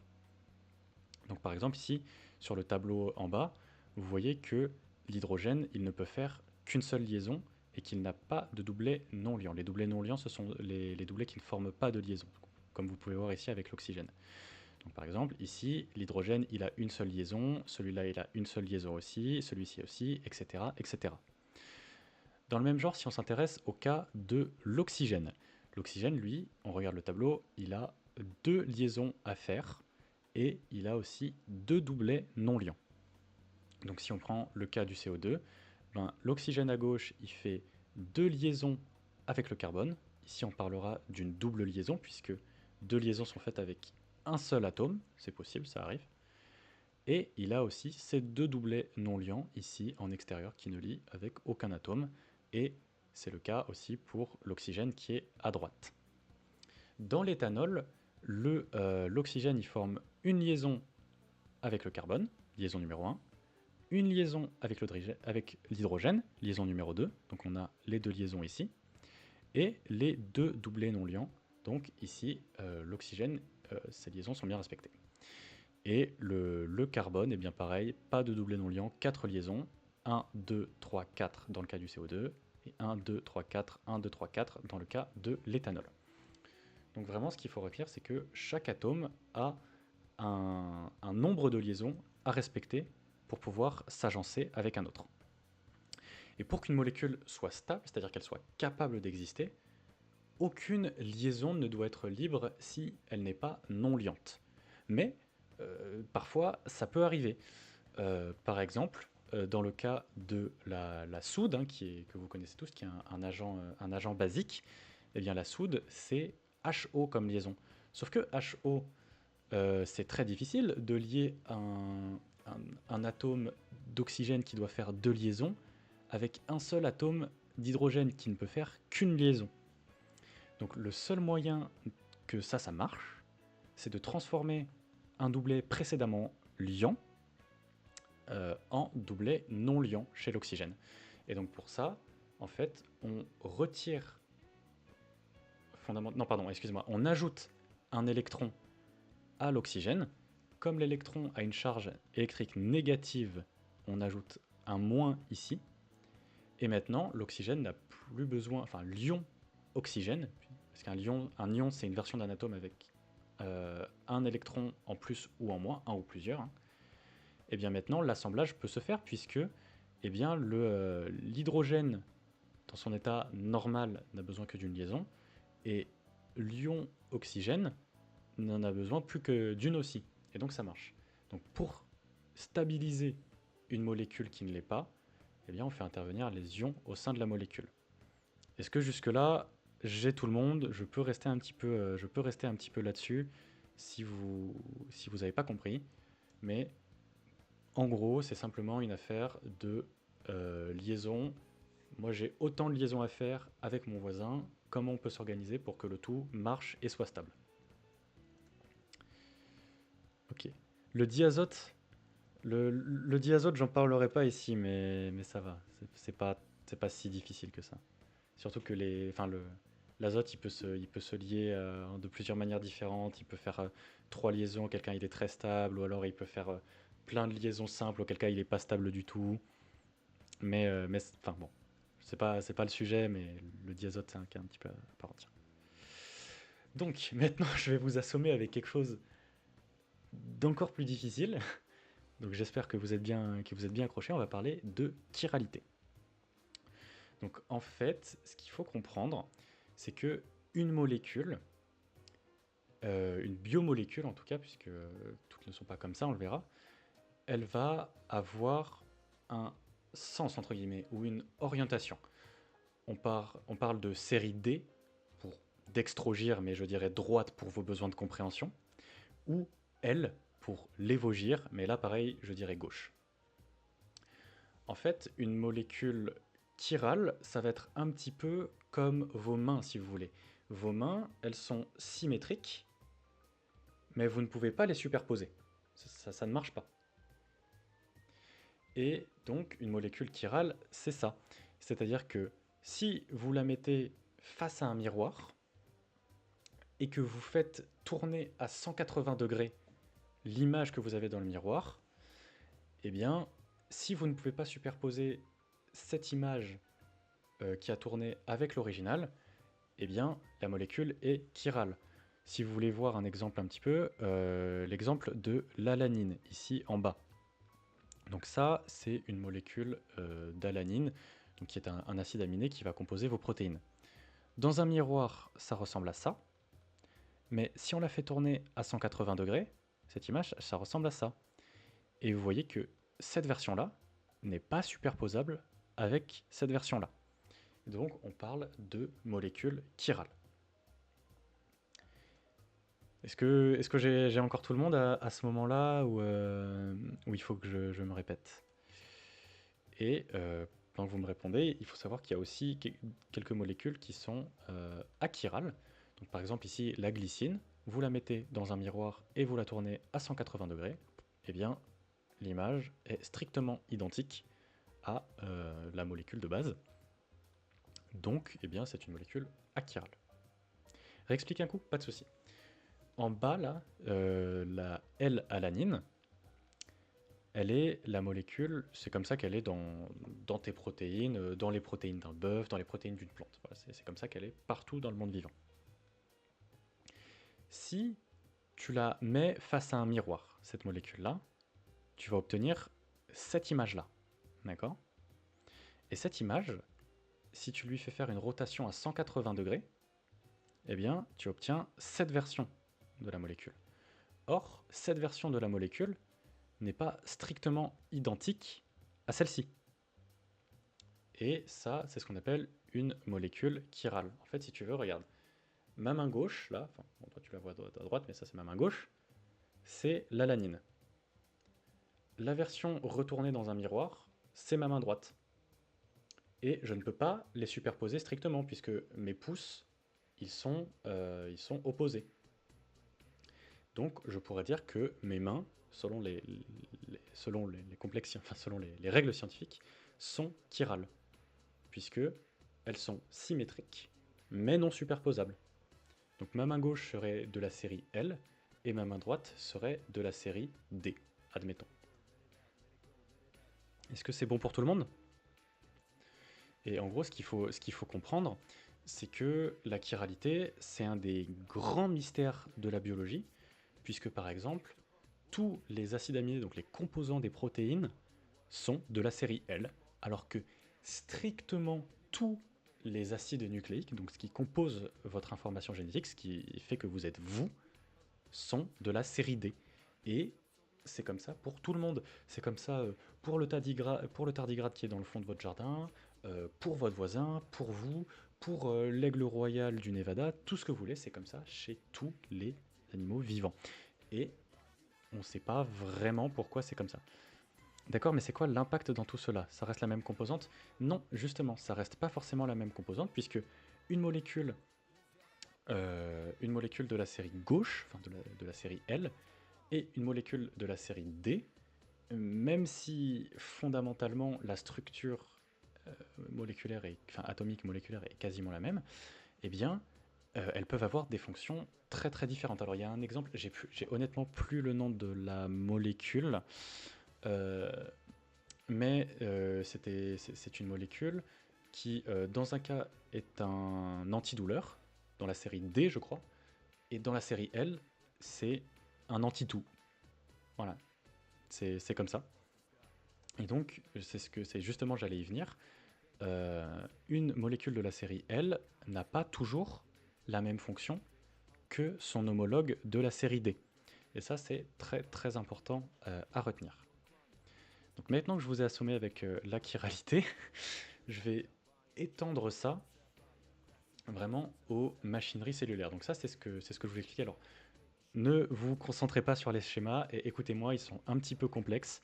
Donc par exemple ici, sur le tableau en bas, vous voyez que l'hydrogène, il ne peut faire qu'une seule liaison et qu'il n'a pas de doublets non liants. Les doublets non liants, ce sont les doublets qui ne forment pas de liaison, comme vous pouvez voir ici avec l'oxygène. Donc par exemple, ici, l'hydrogène, il a une seule liaison, celui-là, il a une seule liaison aussi, celui-ci aussi, etc., etc. Dans le même genre, si on s'intéresse au cas de l'oxygène. L'oxygène, lui, on regarde le tableau, il a deux liaisons à faire et il a aussi deux doublets non liants. Donc si on prend le cas du CO2, ben, l'oxygène à gauche, il fait deux liaisons avec le carbone. Ici, on parlera d'une double liaison puisque deux liaisons sont faites avec un seul atome, c'est possible, ça arrive. Et il a aussi ces deux doublets non liants ici en extérieur qui ne lient avec aucun atome. Et c'est le cas aussi pour l'oxygène qui est à droite. Dans l'éthanol, l'oxygène il forme une liaison avec le carbone, liaison numéro 1, une liaison avec l'hydrogène, liaison numéro 2, donc on a les deux liaisons ici, et les deux doublets non liants, donc ici l'oxygène, ces liaisons sont bien respectées. Et le carbone est bien pareil, pas de doublets non liants, 4 liaisons, 1, 2, 3, 4 dans le cas du CO2, et 1, 2, 3, 4, 1, 2, 3, 4 dans le cas de l'éthanol. Donc vraiment ce qu'il faut retenir, c'est que chaque atome a un nombre de liaisons à respecter pour pouvoir s'agencer avec un autre. Et pour qu'une molécule soit stable, c'est-à-dire qu'elle soit capable d'exister, aucune liaison ne doit être libre si elle n'est pas non liante. Mais parfois, ça peut arriver. Par exemple, dans le cas de la soude, hein, que vous connaissez tous, qui est un agent basique, eh bien la soude, c'est HO comme liaison. Sauf que HO, c'est très difficile de lier un atome d'oxygène qui doit faire deux liaisons avec un seul atome d'hydrogène qui ne peut faire qu'une liaison. Donc le seul moyen que ça marche, c'est de transformer un doublet précédemment liant en doublet non liant chez l'oxygène. Et donc pour ça, en fait, on retire on ajoute un électron à l'oxygène. Comme l'électron a une charge électrique négative, on ajoute un moins ici. Et maintenant, l'oxygène n'a plus besoin, enfin l'ion oxygène, parce qu'un ion c'est une version d'un atome avec un électron en plus ou en moins, un ou plusieurs. Hein. Et bien maintenant, l'assemblage peut se faire puisque eh bien, l'hydrogène dans son état normal n'a besoin que d'une liaison et l'ion oxygène n'en a besoin plus que d'une aussi. Et donc ça marche. Donc pour stabiliser une molécule qui ne l'est pas, eh bien on fait intervenir les ions au sein de la molécule. Est-ce que jusque-là, j'ai tout le monde? Je peux rester un petit peu là-dessus si vous n'avez pas compris. Mais en gros, c'est simplement une affaire de liaison. Moi, j'ai autant de liaisons à faire avec mon voisin. Comment on peut s'organiser pour que le tout marche et soit stable? Ok. Le diazote, le diazote, j'en parlerai pas ici, mais ça va. C'est pas si difficile que ça. Surtout que l'azote, il peut se lier de plusieurs manières différentes. Il peut faire trois liaisons, auquel cas il est très stable, ou alors il peut faire plein de liaisons simples, auquel cas il est pas stable du tout. Mais enfin bon, c'est pas le sujet, mais le diazote, c'est un cas un petit peu à part entière. Donc maintenant, je vais vous assommer avec quelque chose d'encore plus difficile. Donc j'espère que vous êtes bien accrochés. On va parler de chiralité. Donc en fait, ce qu'il faut comprendre, c'est que une molécule, une biomolécule en tout cas, puisque toutes ne sont pas comme ça, on le verra, elle va avoir un sens entre guillemets ou une orientation. On parle de série D pour dextrogir, mais je dirais droite pour vos besoins de compréhension, ou L pour lévogir, mais là pareil, je dirais gauche. En fait, une molécule chirale, ça va être un petit peu comme vos mains, si vous voulez. Vos mains, elles sont symétriques, mais vous ne pouvez pas les superposer. Ça ne marche pas. Et donc, une molécule chirale, c'est ça. C'est-à-dire que si vous la mettez face à un miroir et que vous faites tourner à 180 degrés l'image que vous avez dans le miroir, eh bien, si vous ne pouvez pas superposer cette image qui a tourné avec l'original, eh bien, la molécule est chirale. Si vous voulez voir un exemple un petit peu, l'exemple de l'alanine, ici en bas. Donc ça, c'est une molécule d'alanine, donc qui est un acide aminé qui va composer vos protéines. Dans un miroir, ça ressemble à ça, mais si on la fait tourner à 180 degrés, cette image, ça ressemble à ça. Et vous voyez que cette version-là n'est pas superposable avec cette version-là. Donc on parle de molécules chirales. Est-ce que j'ai encore tout le monde à ce moment-là ou il faut que je me répète? Et pendant que vous me répondez, il faut savoir qu'il y a aussi quelques molécules qui sont achirales. Donc par exemple ici la glycine, vous la mettez dans un miroir et vous la tournez à 180 degrés, eh bien l'image est strictement identique à la molécule de base. Donc eh bien c'est une molécule achirale. Réexplique un coup, pas de souci. En bas là, la L-alanine, elle est la molécule, c'est comme ça qu'elle est dans tes protéines, dans les protéines d'un bœuf, dans les protéines d'une plante. Voilà, c'est comme ça qu'elle est partout dans le monde vivant. Si tu la mets face à un miroir, cette molécule-là, tu vas obtenir cette image-là. D'accord? Et cette image, si tu lui fais faire une rotation à 180 degrés, eh bien, tu obtiens cette version de la molécule. Or, cette version de la molécule n'est pas strictement identique à celle-ci. Et ça, c'est ce qu'on appelle une molécule chirale. En fait, si tu veux, regarde. Ma main gauche, là, enfin, bon, toi tu la vois à droite, mais ça c'est ma main gauche, c'est l'alanine. La version retournée dans un miroir, c'est ma main droite. Et je ne peux pas les superposer strictement, puisque mes pouces, ils sont opposés. Donc je pourrais dire que mes mains, selon les règles scientifiques, sont chirales, puisque elles sont symétriques, mais non superposables. Donc ma main gauche serait de la série L, et ma main droite serait de la série D, admettons. Est-ce que c'est bon pour tout le monde? Et en gros, ce qu'il faut comprendre, c'est que la chiralité, c'est un des grands mystères de la biologie, puisque par exemple, tous les acides aminés, donc les composants des protéines, sont de la série L, alors que strictement tous les acides nucléiques, donc ce qui compose votre information génétique, ce qui fait que vous êtes vous, sont de la série D. Et c'est comme ça pour tout le monde. C'est comme ça pour le tardigrade qui est dans le fond de votre jardin, pour votre voisin, pour vous, pour l'aigle royal du Nevada, tout ce que vous voulez, c'est comme ça chez tous les animaux vivants. Et on ne sait pas vraiment pourquoi c'est comme ça. D'accord, mais c'est quoi l'impact dans tout cela? Ça reste la même composante? Non, justement, ça reste pas forcément la même composante, puisque une molécule de la série gauche, enfin de la série L, et une molécule de la série D, même si fondamentalement la structure atomique moléculaire est quasiment la même, eh bien, elles peuvent avoir des fonctions très très différentes. Alors il y a un exemple, j'ai honnêtement plus le nom de la molécule, mais c'est une molécule qui, dans un cas, est un antidouleur, dans la série D, je crois, et dans la série L, c'est un anti-tout. Voilà, c'est comme ça. Et donc, c'est justement, j'allais y venir. Une molécule de la série L n'a pas toujours la même fonction que son homologue de la série D. Et ça, c'est très très important à retenir. Donc maintenant que je vous ai assommé avec la chiralité, je vais étendre ça vraiment aux machineries cellulaires. Donc ça, c'est ce que je vous expliquais. Alors, ne vous concentrez pas sur les schémas et écoutez-moi, ils sont un petit peu complexes,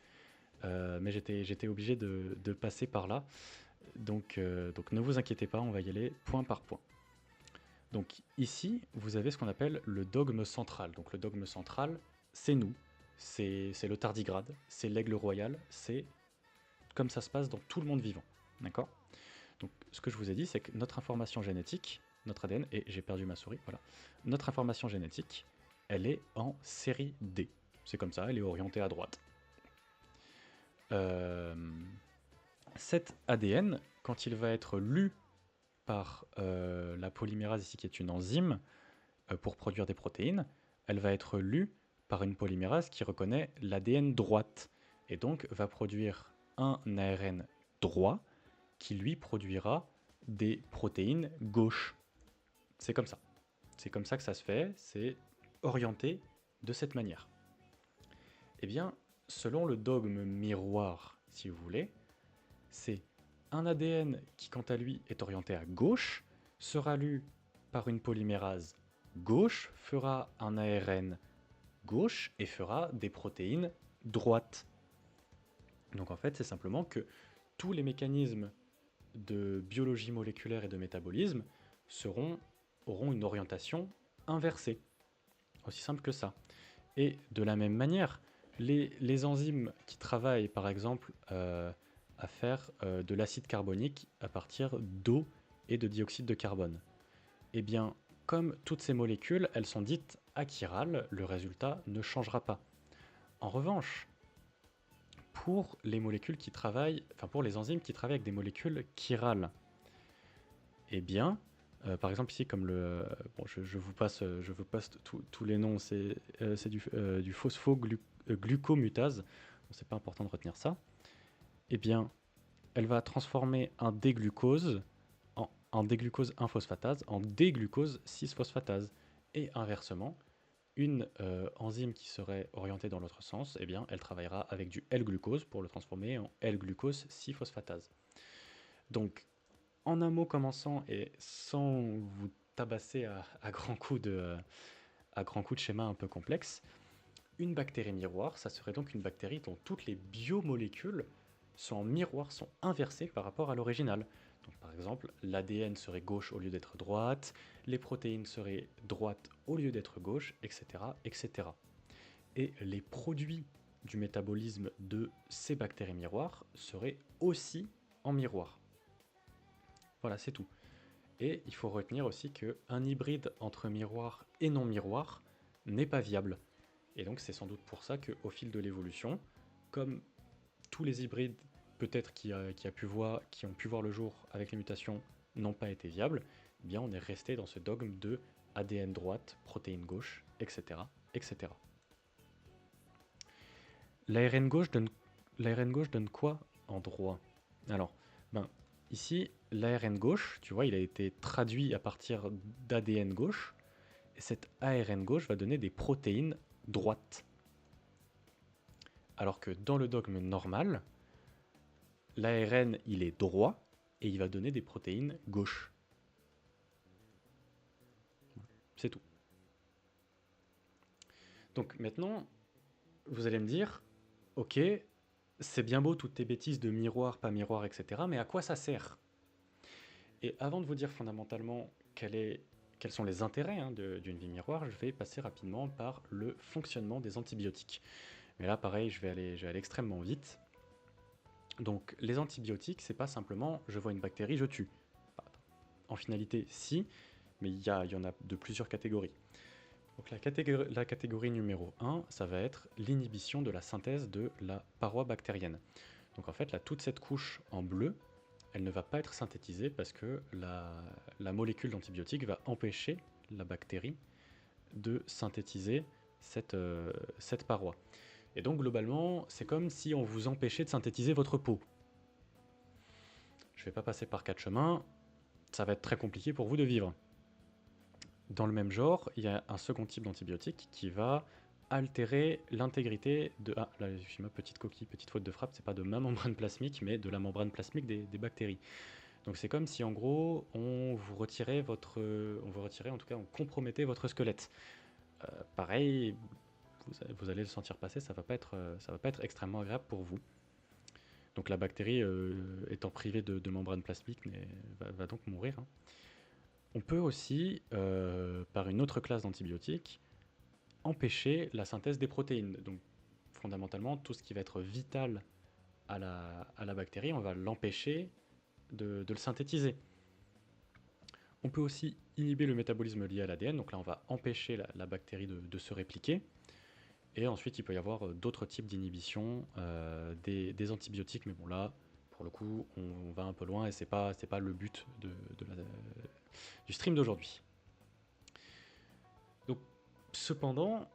mais j'étais obligé de passer par là. Donc ne vous inquiétez pas, on va y aller point par point. Donc ici, vous avez ce qu'on appelle le dogme central. Donc le dogme central, c'est nous, c'est le tardigrade, c'est l'aigle royal, c'est comme ça se passe dans tout le monde vivant. D'accord? Donc ce que je vous ai dit, c'est que notre information génétique, notre ADN, et j'ai perdu ma souris, voilà, notre information génétique, elle est en série D. C'est comme ça, elle est orientée à droite. Cet ADN, quand il va être lu par la polymérase ici, qui est une enzyme, pour produire des protéines, elle va être lue par une polymérase qui reconnaît l'ADN droite, et donc va produire un ARN droit, qui lui produira des protéines gauches. C'est comme ça. C'est comme ça que ça se fait, c'est orienté de cette manière. Eh bien, selon le dogme miroir, si vous voulez, c'est un ADN qui, quant à lui, est orienté à gauche, sera lu par une polymérase gauche, fera un ARN gauche et fera des protéines droites. Donc en fait, c'est simplement que tous les mécanismes de biologie moléculaire et de métabolisme auront une orientation inversée. Aussi simple que ça. Et de la même manière, les enzymes qui travaillent par exemple à faire de l'acide carbonique à partir d'eau et de dioxyde de carbone, eh bien, comme toutes ces molécules, elles sont dites achirales, le résultat ne changera pas. En revanche, pour les molécules qui travaillent, enfin pour les enzymes qui travaillent avec des molécules chirales, eh bien, par exemple ici comme le, bon, je vous passe tous les noms, c'est du phosphoglucomutase, bon, c'est pas important de retenir ça. Eh bien, elle va transformer un D-glucose en D-glucose 1-phosphatase en D-glucose 6-phosphatase. Et inversement, une enzyme qui serait orientée dans l'autre sens, eh bien, elle travaillera avec du L-glucose pour le transformer en L-glucose 6-phosphatase. Donc, en un mot commençant et sans vous tabasser à grands coups de schémas un peu complexes, une bactérie miroir, ça serait donc une bactérie dont toutes les biomolécules sont en miroir, sont inversées par rapport à l'original. Donc par exemple, l'ADN serait gauche au lieu d'être droite, les protéines seraient droites au lieu d'être gauche, etc., etc. Et les produits du métabolisme de ces bactéries miroirs seraient aussi en miroir. Voilà, c'est tout. Et il faut retenir aussi qu'un hybride entre miroir et non miroir n'est pas viable. Et donc c'est sans doute pour ça qu'au fil de l'évolution, comme tous les hybrides peut-être qui ont pu voir le jour avec les mutations n'ont pas été viables, eh bien on est resté dans ce dogme de ADN droite, protéine gauche, etc. etc. L'ARN gauche donne quoi en droit? Alors, ici, l'ARN gauche, tu vois, il a été traduit à partir d'ADN gauche, et cet ARN gauche va donner des protéines droites. Alors que dans le dogme normal, l'ARN, il est droit, et il va donner des protéines gauches. C'est tout. Donc maintenant, vous allez me dire, ok, c'est bien beau toutes tes bêtises de miroir, pas miroir, etc., mais à quoi ça sert? Et avant de vous dire fondamentalement quels sont les intérêts d'une vie miroir, je vais passer rapidement par le fonctionnement des antibiotiques. Mais là, pareil, je vais aller extrêmement vite. Donc, les antibiotiques, c'est pas simplement je vois une bactérie, je tue. En finalité, si, mais il y en a de plusieurs catégories. Donc, la catégorie numéro 1, ça va être l'inhibition de la synthèse de la paroi bactérienne. Donc, en fait, là, toute cette couche en bleu, elle ne va pas être synthétisée parce que la molécule d'antibiotique va empêcher la bactérie de synthétiser cette paroi. Et donc globalement, c'est comme si on vous empêchait de synthétiser votre peau. Je ne vais pas passer par 4 chemins, ça va être très compliqué pour vous de vivre. Dans le même genre, il y a un second type d'antibiotique qui va altérer l'intégrité de... Ah, là j'ai ma petite coquille, petite faute de frappe, c'est pas de ma membrane plasmique, mais de la membrane plasmique des bactéries. Donc c'est comme si en gros on vous retirait en tout cas on compromettait votre squelette. Pareil, vous allez le sentir passer, ça va pas être extrêmement agréable pour vous. Donc la bactérie étant privée de membrane plasmique va donc mourir, hein. On peut aussi, par une autre classe d'antibiotiques, empêcher la synthèse des protéines. Donc fondamentalement, tout ce qui va être vital à la bactérie, on va l'empêcher de le synthétiser. On peut aussi inhiber le métabolisme lié à l'ADN, donc là on va empêcher la bactérie de se répliquer. Et ensuite il peut y avoir d'autres types d'inhibition des antibiotiques, mais bon là, pour le coup, on va un peu loin et c'est pas le but du stream d'aujourd'hui. Donc, cependant,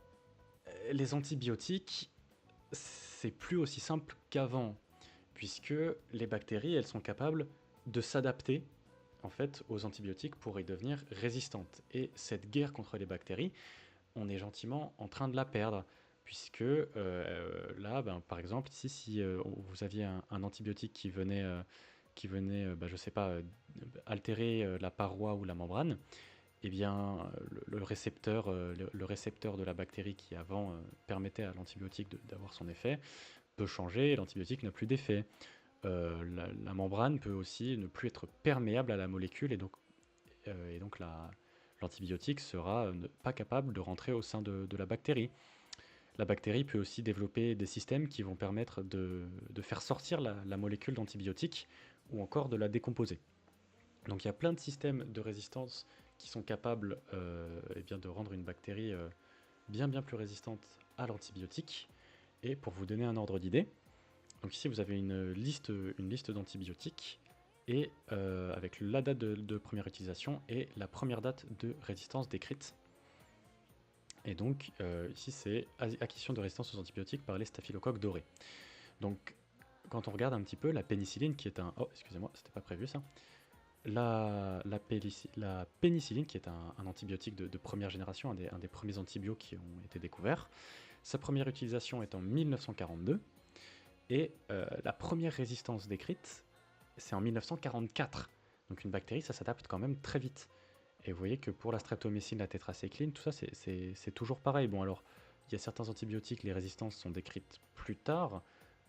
les antibiotiques, c'est plus aussi simple qu'avant, puisque les bactéries, elles sont capables de s'adapter en fait aux antibiotiques pour y devenir résistantes. Et cette guerre contre les bactéries, on est gentiment en train de la perdre, puisque là, par exemple, ici, si vous aviez un antibiotique qui venait, je sais pas, altérer la paroi ou la membrane, eh bien, le récepteur, le récepteur de la bactérie qui avant permettait à l'antibiotique d'avoir son effet peut changer et l'antibiotique n'a plus d'effet. La membrane peut aussi ne plus être perméable à la molécule et donc l'antibiotique sera pas capable de rentrer au sein de la bactérie. La bactérie peut aussi développer des systèmes qui vont permettre de faire sortir la molécule d'antibiotique ou encore de la décomposer. Donc il y a plein de systèmes de résistance qui sont capables de rendre une bactérie bien plus résistante à l'antibiotique. Et pour vous donner un ordre d'idée, donc ici vous avez une liste d'antibiotiques et avec la date de première utilisation et la première date de résistance décrite. Et donc ici c'est acquisition de résistance aux antibiotiques par les staphylocoques dorés. Donc quand on regarde un petit peu la pénicilline qui est un... Oh excusez-moi, c'était pas prévu ça. La pénicilline, qui est un antibiotique de première génération, un des premiers antibiotiques qui ont été découverts, sa première utilisation est en 1942, et la première résistance décrite, c'est en 1944. Donc une bactérie, ça s'adapte quand même très vite. Et vous voyez que pour la streptomycine, la tétracycline, tout ça, c'est toujours pareil. Bon alors, il y a certains antibiotiques, les résistances sont décrites plus tard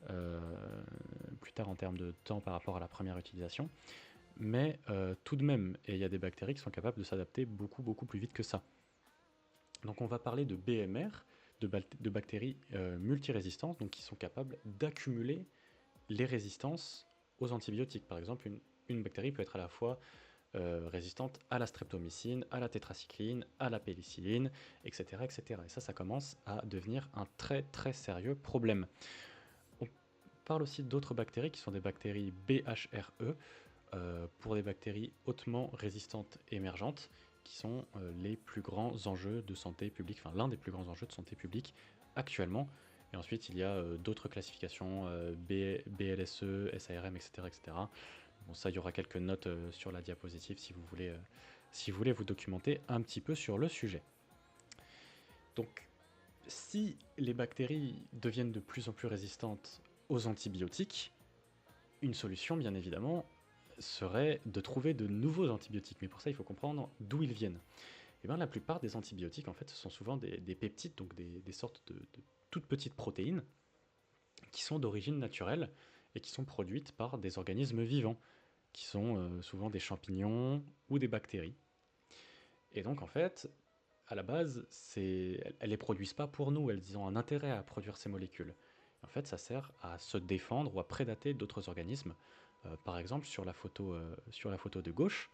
en termes de temps par rapport à la première utilisation, mais tout de même, et il y a des bactéries qui sont capables de s'adapter beaucoup plus vite que ça. Donc on va parler de BMR, de bactéries multirésistantes, donc qui sont capables d'accumuler les résistances aux antibiotiques. Par exemple, une bactérie peut être à la fois résistante à la streptomycine, à la tétracycline, à la pénicilline, etc., etc. Et ça commence à devenir un très sérieux problème. On parle aussi d'autres bactéries qui sont des bactéries BHRE, pour des bactéries hautement résistantes émergentes, qui sont les plus grands enjeux de santé publique, enfin l'un des plus grands enjeux de santé publique actuellement. Et ensuite, il y a d'autres classifications, BLSE, SARM, etc., etc. Bon, ça, il y aura quelques notes sur la diapositive si vous voulez vous documenter un petit peu sur le sujet. Donc, si les bactéries deviennent de plus en plus résistantes aux antibiotiques, une solution, bien évidemment, serait de trouver de nouveaux antibiotiques. Mais pour ça, il faut comprendre d'où ils viennent. Et bien, la plupart des antibiotiques, en fait, ce sont souvent des peptides, donc des sortes de toutes petites protéines qui sont d'origine naturelle et qui sont produites par des organismes vivants, qui sont souvent des champignons ou des bactéries. Et donc, en fait, à la base, elles ne les produisent pas pour nous, elles ont un intérêt à produire ces molécules. En fait, ça sert à se défendre ou à prédater d'autres organismes. Par exemple, sur la photo de gauche,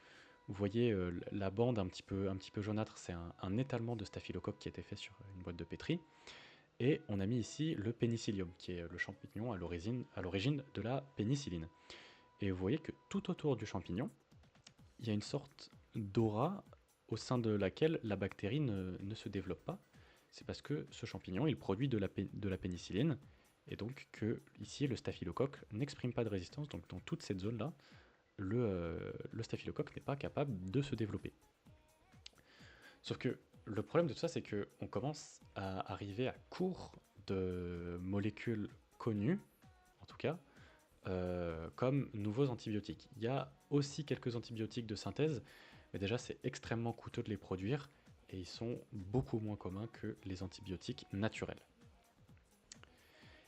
vous voyez la bande un petit peu jaunâtre, c'est un étalement de staphylocoque qui a été fait sur une boîte de pétri. Et on a mis ici le pénicillium, qui est le champignon à l'origine de la pénicilline. Et vous voyez que tout autour du champignon, il y a une sorte d'aura au sein de laquelle la bactérie ne se développe pas, C'est parce que ce champignon, il produit de la pénicilline, et donc que ici, le staphylocoque n'exprime pas de résistance, donc dans toute cette zone-là, le staphylocoque n'est pas capable de se développer. Sauf que le problème de tout ça, c'est qu'on commence à arriver à court de molécules connues, en tout cas, comme nouveaux antibiotiques. Il y a aussi quelques antibiotiques de synthèse, mais déjà c'est extrêmement coûteux de les produire et ils sont beaucoup moins communs que les antibiotiques naturels.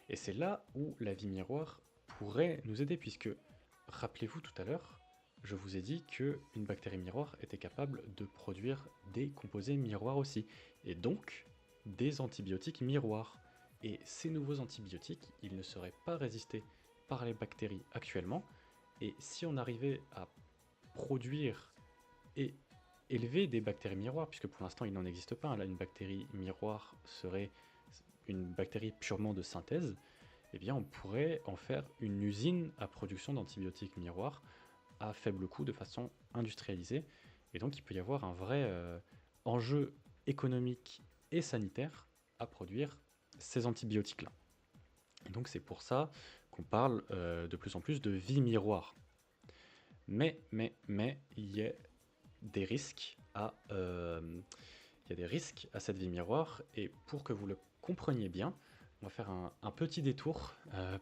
Et c'est là où la vie miroir pourrait nous aider, puisque, rappelez-vous tout à l'heure, je vous ai dit qu'une bactérie miroir était capable de produire des composés miroirs aussi, et donc des antibiotiques miroirs. Et ces nouveaux antibiotiques, ils ne seraient pas résistés par les bactéries actuellement, et si on arrivait à produire et élever des bactéries miroirs, puisque pour l'instant il n'en existe pas, là une bactérie miroir serait une bactérie purement de synthèse, eh bien on pourrait en faire une usine à production d'antibiotiques miroirs à faible coût de façon industrialisée. Et donc il peut y avoir un vrai enjeu économique et sanitaire à produire ces antibiotiques-là. Et donc c'est pour ça qu'on parle de plus en plus de vie miroir. Mais, il y a des risques à cette vie miroir, et pour que vous le compreniez bien, on va faire un petit détour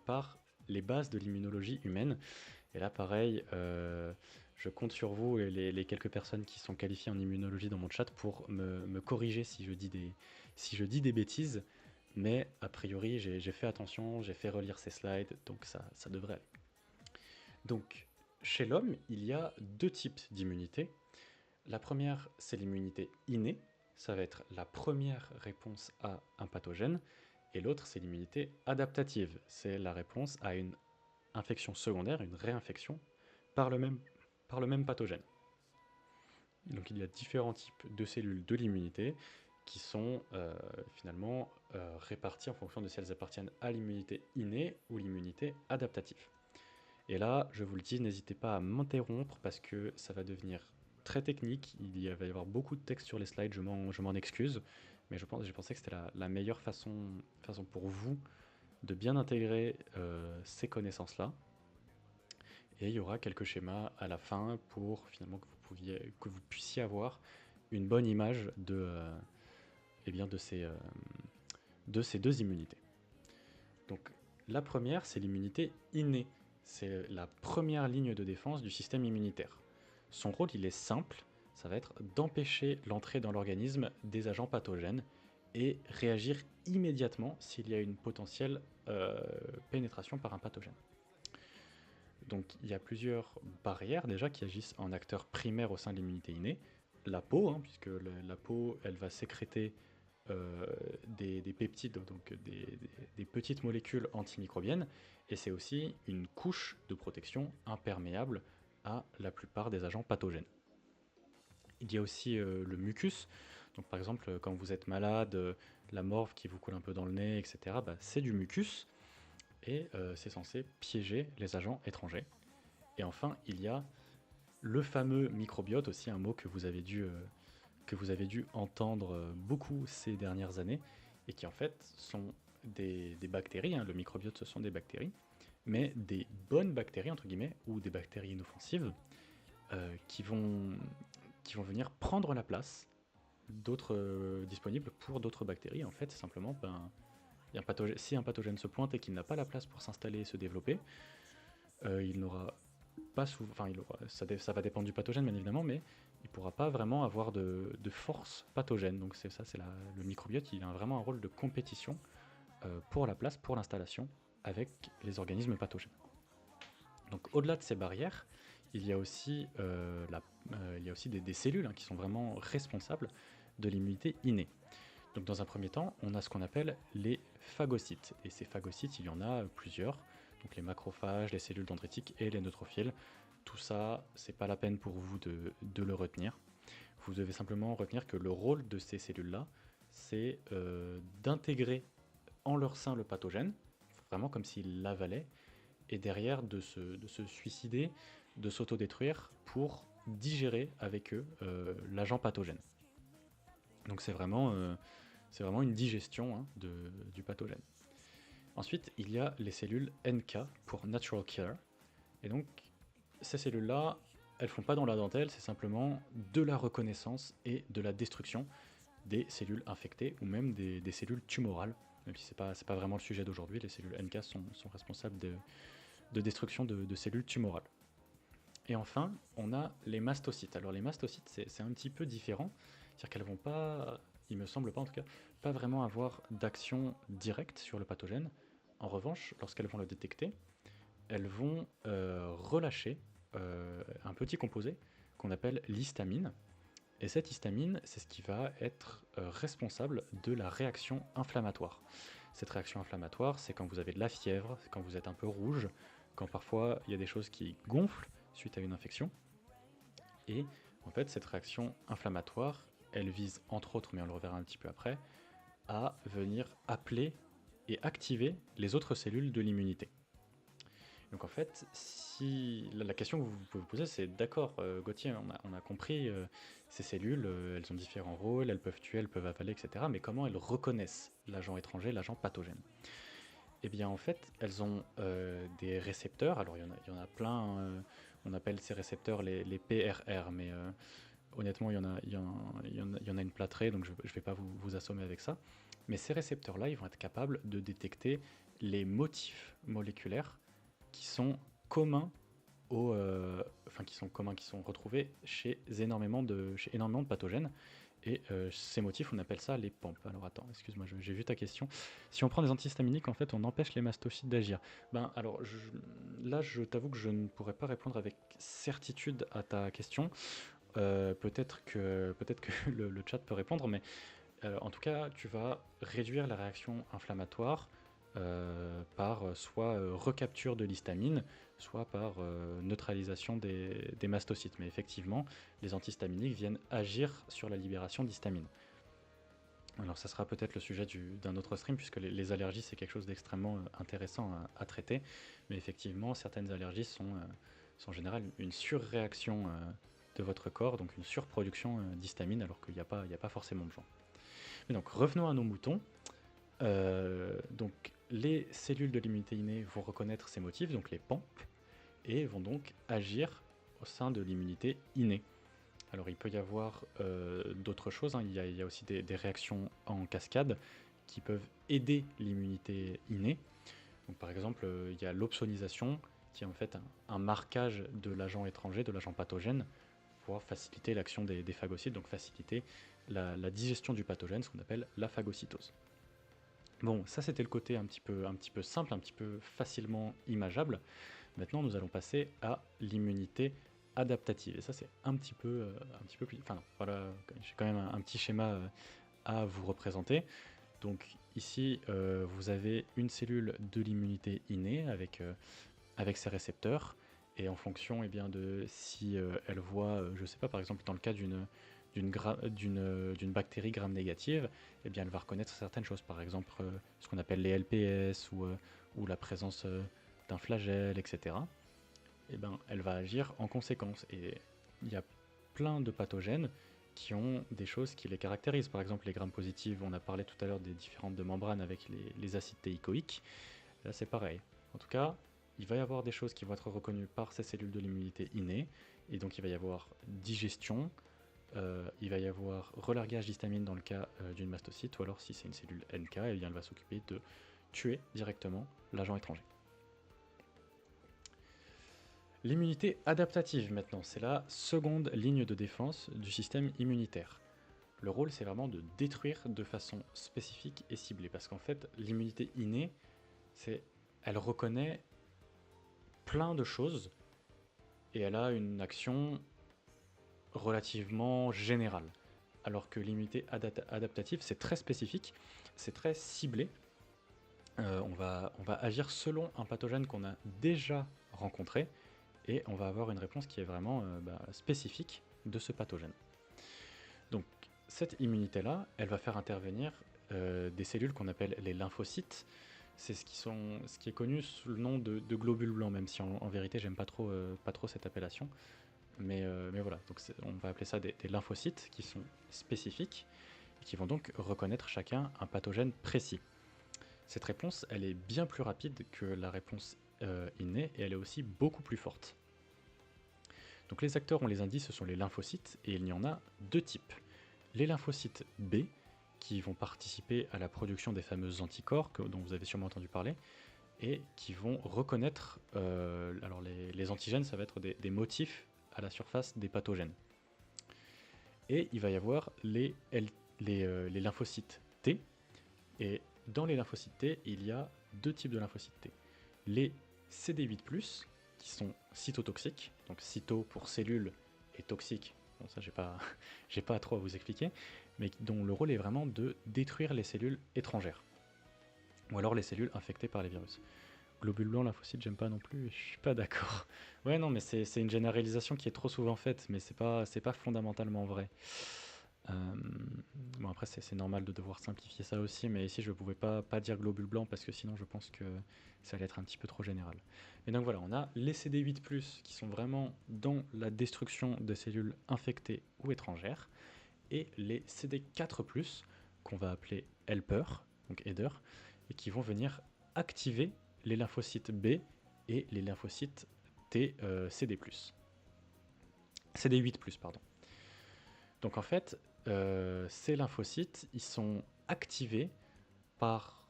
par les bases de l'immunologie humaine. Et là, pareil, je compte sur vous et les quelques personnes qui sont qualifiées en immunologie dans mon chat pour me corriger si je dis des bêtises. Mais a priori, j'ai fait attention, j'ai fait relire ces slides, donc ça devrait aller. Donc, chez l'homme, il y a deux types d'immunité. La première, c'est l'immunité innée, ça va être la première réponse à un pathogène, et l'autre, c'est l'immunité adaptative, c'est la réponse à une infection secondaire, une réinfection, par le même pathogène. Donc il y a différents types de cellules de l'immunité qui sont finalement réparties en fonction de si elles appartiennent à l'immunité innée ou l'immunité adaptative. Et là, je vous le dis, n'hésitez pas à m'interrompre parce que ça va devenir très technique. Va y avoir beaucoup de texte sur les slides, je m'en excuse, mais j'ai pensé que c'était la meilleure façon pour vous de bien intégrer ces connaissances-là. Et il y aura quelques schémas à la fin pour finalement que vous puissiez avoir une bonne image de ces deux immunités. Donc la première, c'est l'immunité innée. C'est la première ligne de défense du système immunitaire. Son rôle, il est simple, ça va être d'empêcher l'entrée dans l'organisme des agents pathogènes et réagir immédiatement s'il y a une potentielle pénétration par un pathogène. Donc il y a plusieurs barrières déjà qui agissent en acteur primaire au sein de l'immunité innée. La peau, puisque la peau, elle va sécréter des peptides, donc des petites molécules antimicrobiennes, et c'est aussi une couche de protection imperméable à la plupart des agents pathogènes. Il y a aussi le mucus, donc par exemple quand vous êtes malade, la morve qui vous coule un peu dans le nez, etc., c'est du mucus, et c'est censé piéger les agents étrangers. Et enfin, il y a le fameux microbiote, aussi un mot que vous avez dû entendre beaucoup ces dernières années, et qui en fait sont des bactéries, le microbiote ce sont des bactéries, mais des bonnes bactéries entre guillemets, ou des bactéries inoffensives, qui vont venir prendre la place d'autres disponibles pour d'autres bactéries. En fait, simplement, si un pathogène se pointe et qu'il n'a pas la place pour s'installer et se développer, il n'aura pas souvent, ça va dépendre du pathogène bien évidemment, mais il ne pourra pas vraiment avoir de force pathogène. Donc le microbiote, il a vraiment un rôle de compétition pour la place, pour l'installation avec les organismes pathogènes. Donc au-delà de ces barrières, il y a aussi, des cellules qui sont vraiment responsables de l'immunité innée. Donc dans un premier temps, on a ce qu'on appelle les phagocytes. Et ces phagocytes, il y en a plusieurs. Donc les macrophages, les cellules dendritiques et les neutrophiles. Tout ça, c'est pas la peine pour vous de le retenir. Vous devez simplement retenir que le rôle de ces cellules-là, c'est d'intégrer en leur sein le pathogène, vraiment comme s'ils l'avalaient, et derrière de se suicider, de s'autodétruire pour digérer avec eux l'agent pathogène. Donc c'est vraiment C'est vraiment une digestion hein, du pathogène. Ensuite, il y a les cellules NK pour Natural Killer. Et donc, ces cellules-là, elles font pas dans la dentelle, c'est simplement de la reconnaissance et de la destruction des cellules infectées ou même des cellules tumorales. Même si c'est pas vraiment le sujet d'aujourd'hui, les cellules NK sont responsables de destruction de cellules tumorales. Et enfin, on a les mastocytes. Alors les mastocytes, c'est un petit peu différent, c'est-à-dire qu'elles vont pas, il me semble pas en tout cas, pas vraiment avoir d'action directe sur le pathogène. En revanche, lorsqu'elles vont le détecter, elles vont relâcher un petit composé qu'on appelle l'histamine. Et cette histamine, c'est ce qui va être responsable de la réaction inflammatoire. Cette réaction inflammatoire, c'est quand vous avez de la fièvre, quand vous êtes un peu rouge, quand parfois il y a des choses qui gonflent suite à une infection. Et en fait, cette réaction inflammatoire, elle vise entre autres, mais on le reverra un petit peu après, à venir appeler et activer les autres cellules de l'immunité. Donc en fait, si la question que vous pouvez vous poser, c'est d'accord, Gauthier, on a compris, ces cellules, elles ont différents rôles, elles peuvent tuer, elles peuvent avaler, etc. Mais comment elles reconnaissent l'agent étranger, l'agent pathogène? Eh bien en fait, elles ont des récepteurs, alors il y en a plein, on appelle ces récepteurs les PRR, mais honnêtement, il y en a une plâtrée, donc je ne vais pas vous assommer avec ça. Mais ces récepteurs-là, ils vont être capables de détecter les motifs moléculaires qui sont communs qui sont retrouvés chez énormément de pathogènes. Et ces motifs, on appelle ça les PAMP. Alors attends, excuse-moi, j'ai vu ta question. Si on prend des antihistaminiques, en fait, on empêche les mastocytes d'agir. Ben alors, là, je t'avoue que je ne pourrais pas répondre avec certitude à ta question. Peut-être que le chat peut répondre, mais en tout cas, tu vas réduire la réaction inflammatoire par soit recapture de l'histamine, soit par neutralisation des mastocytes. Mais effectivement, les antihistaminiques viennent agir sur la libération d'histamine. Alors ça sera peut-être le sujet d'un autre stream, puisque les allergies, c'est quelque chose d'extrêmement intéressant à traiter. Mais effectivement, certaines allergies sont en général une surréaction de votre corps, donc une surproduction d'histamine, alors qu'il n'y a pas forcément besoin. Mais donc revenons à nos moutons. Donc les cellules de l'immunité innée vont reconnaître ces motifs, donc les PAMP, et vont donc agir au sein de l'immunité innée. Alors il peut y avoir d'autres choses, hein. Il y a aussi des réactions en cascade qui peuvent aider l'immunité innée. Donc, par exemple, il y a l'opsonisation, qui est en fait un marquage de l'agent étranger, de l'agent pathogène, pour faciliter l'action des phagocytes, donc faciliter la digestion du pathogène, ce qu'on appelle la phagocytose. Bon, ça c'était le côté un petit peu simple, un petit peu facilement imageable. Maintenant, nous allons passer à l'immunité adaptative. Et ça, c'est un petit peu plus. Enfin, voilà, j'ai quand même un petit schéma à vous représenter. Donc, ici, vous avez une cellule de l'immunité innée avec ses récepteurs. Et en fonction de si elle voit, je sais pas, par exemple, dans le cas d'une bactérie gram négative, eh bien, elle va reconnaître certaines choses, par exemple ce qu'on appelle les LPS ou la présence d'un flagelle, etc. Eh ben, elle va agir en conséquence. Et il y a plein de pathogènes qui ont des choses qui les caractérisent. Par exemple, les grammes positives, on a parlé tout à l'heure des différentes de membranes avec les acides théicoïques. Là, c'est pareil. En tout cas, il va y avoir des choses qui vont être reconnues par ces cellules de l'immunité innée. Et donc, il va y avoir digestion, il va y avoir relargage d'histamine dans le cas d'une mastocyte, ou alors si c'est une cellule NK, eh bien, elle va s'occuper de tuer directement l'agent étranger. L'immunité adaptative maintenant, c'est la seconde ligne de défense du système immunitaire. Le rôle, c'est vraiment de détruire de façon spécifique et ciblée, parce qu'en fait, l'immunité innée, elle reconnaît plein de choses et elle a une action relativement générale. Alors que l'immunité adaptative, c'est très spécifique, c'est très ciblé. On va agir selon un pathogène qu'on a déjà rencontré et on va avoir une réponse qui est vraiment spécifique de ce pathogène. Donc cette immunité-là, elle va faire intervenir des cellules qu'on appelle les lymphocytes. C'est ce qui est connu sous le nom de globules blancs, même si en vérité j'aime pas trop cette appellation. Mais voilà, donc on va appeler ça des lymphocytes qui sont spécifiques. et qui vont donc reconnaître chacun un pathogène précis. Cette réponse, elle est bien plus rapide que la réponse innée et elle est aussi beaucoup plus forte. Donc les acteurs, on les indique, ce sont les lymphocytes et il y en a deux types. Les lymphocytes B, qui vont participer à la production des fameux anticorps dont vous avez sûrement entendu parler, et qui vont reconnaître, alors les antigènes, ça va être des motifs à la surface des pathogènes. Et il va y avoir les lymphocytes T, et dans les lymphocytes T, il y a deux types de lymphocytes T. Les CD8+, qui sont cytotoxiques, donc cyto pour cellule et toxique, bon ça j'ai pas trop à vous expliquer, mais dont le rôle est vraiment de détruire les cellules étrangères, ou alors les cellules infectées par les virus. Globule blanc, lymphocyte, j'aime pas non plus, je suis pas d'accord. Ouais non mais c'est une généralisation qui est trop souvent faite, mais c'est pas fondamentalement vrai. Bon après c'est normal de devoir simplifier ça aussi, mais ici je ne pouvais pas dire globule blanc parce que sinon je pense que ça allait être un petit peu trop général. Et donc voilà, on a les CD8+, qui sont vraiment dans la destruction des cellules infectées ou étrangères, et les CD4+, qu'on va appeler helper, donc aider, et qui vont venir activer les lymphocytes B et les lymphocytes T CD+. CD8+, pardon. Donc en fait, ces lymphocytes, ils sont activés par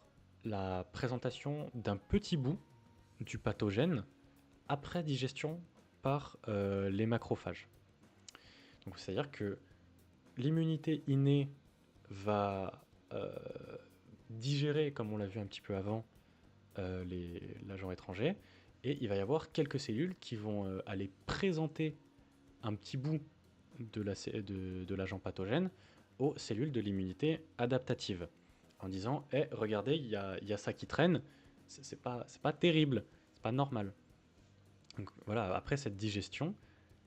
la présentation d'un petit bout du pathogène après digestion par les macrophages. Donc c'est-à-dire que l'immunité innée va digérer, comme on l'a vu un petit peu avant, l'agent étranger, et il va y avoir quelques cellules qui vont aller présenter un petit bout de l'agent pathogène aux cellules de l'immunité adaptative, en disant hey, regardez, il y a ça qui traîne, c'est pas terrible, c'est pas normal. Donc voilà, après cette digestion,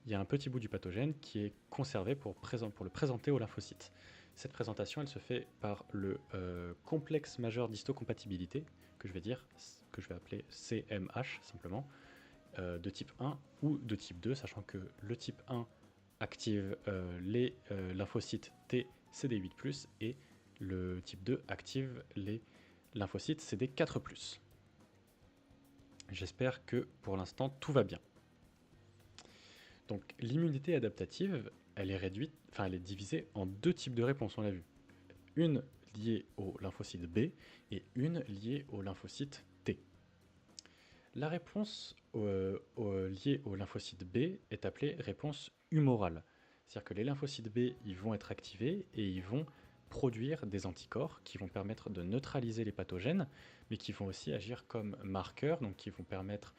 il y a un petit bout du pathogène qui est conservé pour le présenter aux lymphocytes. Cette présentation, elle se fait par le complexe majeur d'histocompatibilité, que je vais appeler CMH simplement, de type 1 ou de type 2, sachant que le type 1 active les lymphocytes T CD8+, et le type 2 active les lymphocytes CD4+. J'espère que pour l'instant tout va bien. Donc l'immunité adaptative, elle est divisée en deux types de réponses, on l'a vu. Une liée au lymphocyte B et une liée au lymphocyte T. La réponse liée au lymphocyte B est appelée réponse humorale. C'est-à-dire que les lymphocytes B, ils vont être activés et ils vont produire des anticorps qui vont permettre de neutraliser les pathogènes, mais qui vont aussi agir comme marqueurs, donc qui vont permettre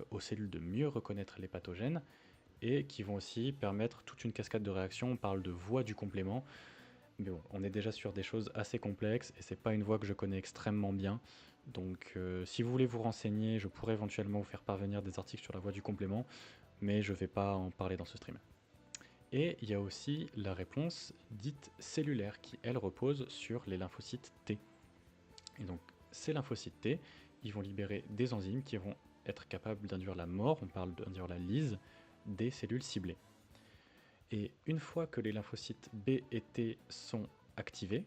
aux cellules de mieux reconnaître les pathogènes, et qui vont aussi permettre toute une cascade de réactions. On parle de voie du complément, mais bon, on est déjà sur des choses assez complexes, et c'est pas une voie que je connais extrêmement bien. Donc si vous voulez vous renseigner, je pourrais éventuellement vous faire parvenir des articles sur la voie du complément, mais je ne vais pas en parler dans ce stream. Et il y a aussi la réponse dite cellulaire qui, elle, repose sur les lymphocytes T. Et donc ces lymphocytes T, ils vont libérer des enzymes qui vont être capables d'induire la mort, on parle d'induire la lyse, des cellules ciblées. Et une fois que les lymphocytes B et T sont activés,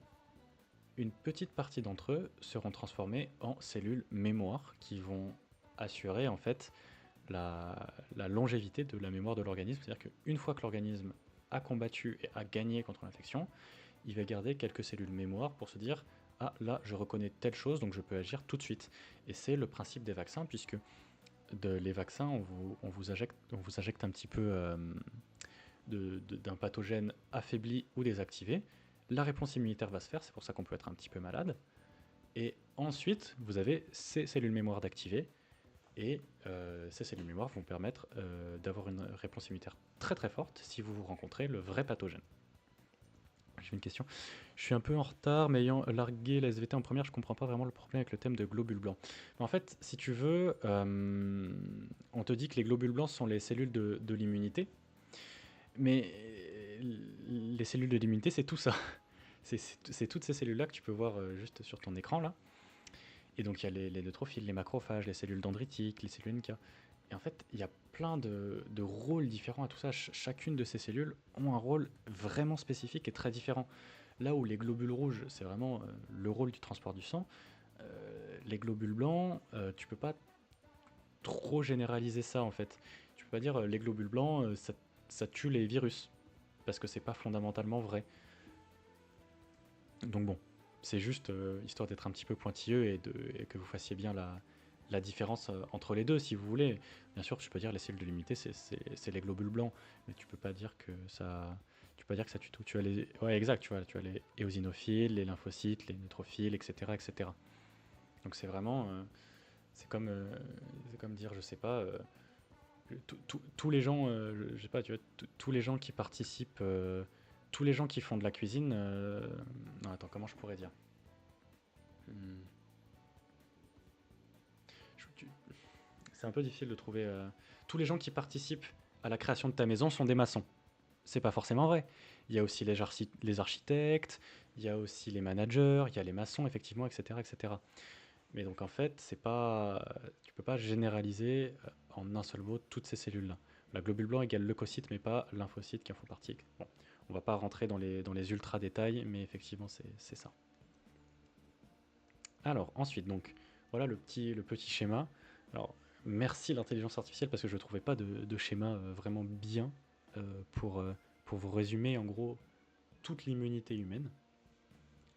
une petite partie d'entre eux seront transformés en cellules mémoire qui vont assurer en fait la longévité de la mémoire de l'organisme. C'est-à-dire qu'une fois que l'organisme a combattu et a gagné contre l'infection, il va garder quelques cellules mémoire pour se dire « Ah, là, je reconnais telle chose, donc je peux agir tout de suite ». Et c'est le principe des vaccins, puisque les vaccins, on vous injecte un petit peu d'un pathogène affaibli ou désactivé. La réponse immunitaire va se faire, c'est pour ça qu'on peut être un petit peu malade. Et ensuite, vous avez ces cellules mémoire d'activer, et ces cellules mémoire vont permettre d'avoir une réponse immunitaire très très forte si vous rencontrez le vrai pathogène. J'ai une question. Je suis un peu en retard, mais ayant largué la SVT en première, je comprends pas vraiment le problème avec le thème de globules blancs. Mais en fait, si tu veux, on te dit que les globules blancs sont les cellules de l'immunité, mais les cellules de l'immunité, c'est tout ça. C'est toutes ces cellules-là que tu peux voir juste sur ton écran, là. Et donc, il y a les neutrophiles, les macrophages, les cellules dendritiques, les cellules NK. Et en fait, il y a plein de rôles différents à tout ça. Chacune de ces cellules ont un rôle vraiment spécifique et très différent. Là où les globules rouges, c'est vraiment le rôle du transport du sang, les globules blancs, tu peux pas trop généraliser ça en fait. Tu peux pas dire les globules blancs, ça tue les virus, parce que c'est pas fondamentalement vrai. Donc bon, c'est juste histoire d'être un petit peu pointilleux et que vous fassiez bien la différence entre les deux si vous voulez. Bien sûr, tu peux dire les cellules de l'immunité, c'est les globules blancs, mais tu peux pas dire que ça. Tu peux pas dire que ça tue tout. Tu as les. Ouais, exact, tu as les éosinophiles, les lymphocytes, les neutrophiles, etc. etc. Donc c'est vraiment. C'est comme dire, je sais pas, tous les gens, je sais pas, tu vois, tous les gens qui participent, tous les gens qui font de la cuisine. Non, attends, comment je pourrais dire? Hmm, c'est un peu difficile de trouver. Tous les gens qui participent à la création de ta maison sont des maçons. C'est pas forcément vrai. Il y a aussi les architectes, il y a aussi les managers, il y a les maçons, effectivement, etc., etc. Mais donc en fait, c'est pas, tu peux pas généraliser en un seul mot toutes ces cellules-là. La globule blanc égale leucocyte, mais pas lymphocyte qui en font partie. Bon, on va pas rentrer dans les ultra détails, mais effectivement, c'est ça. Alors ensuite, donc voilà le petit schéma. Alors merci l'intelligence artificielle parce que je ne trouvais pas de schéma vraiment bien pour vous résumer en gros toute l'immunité humaine.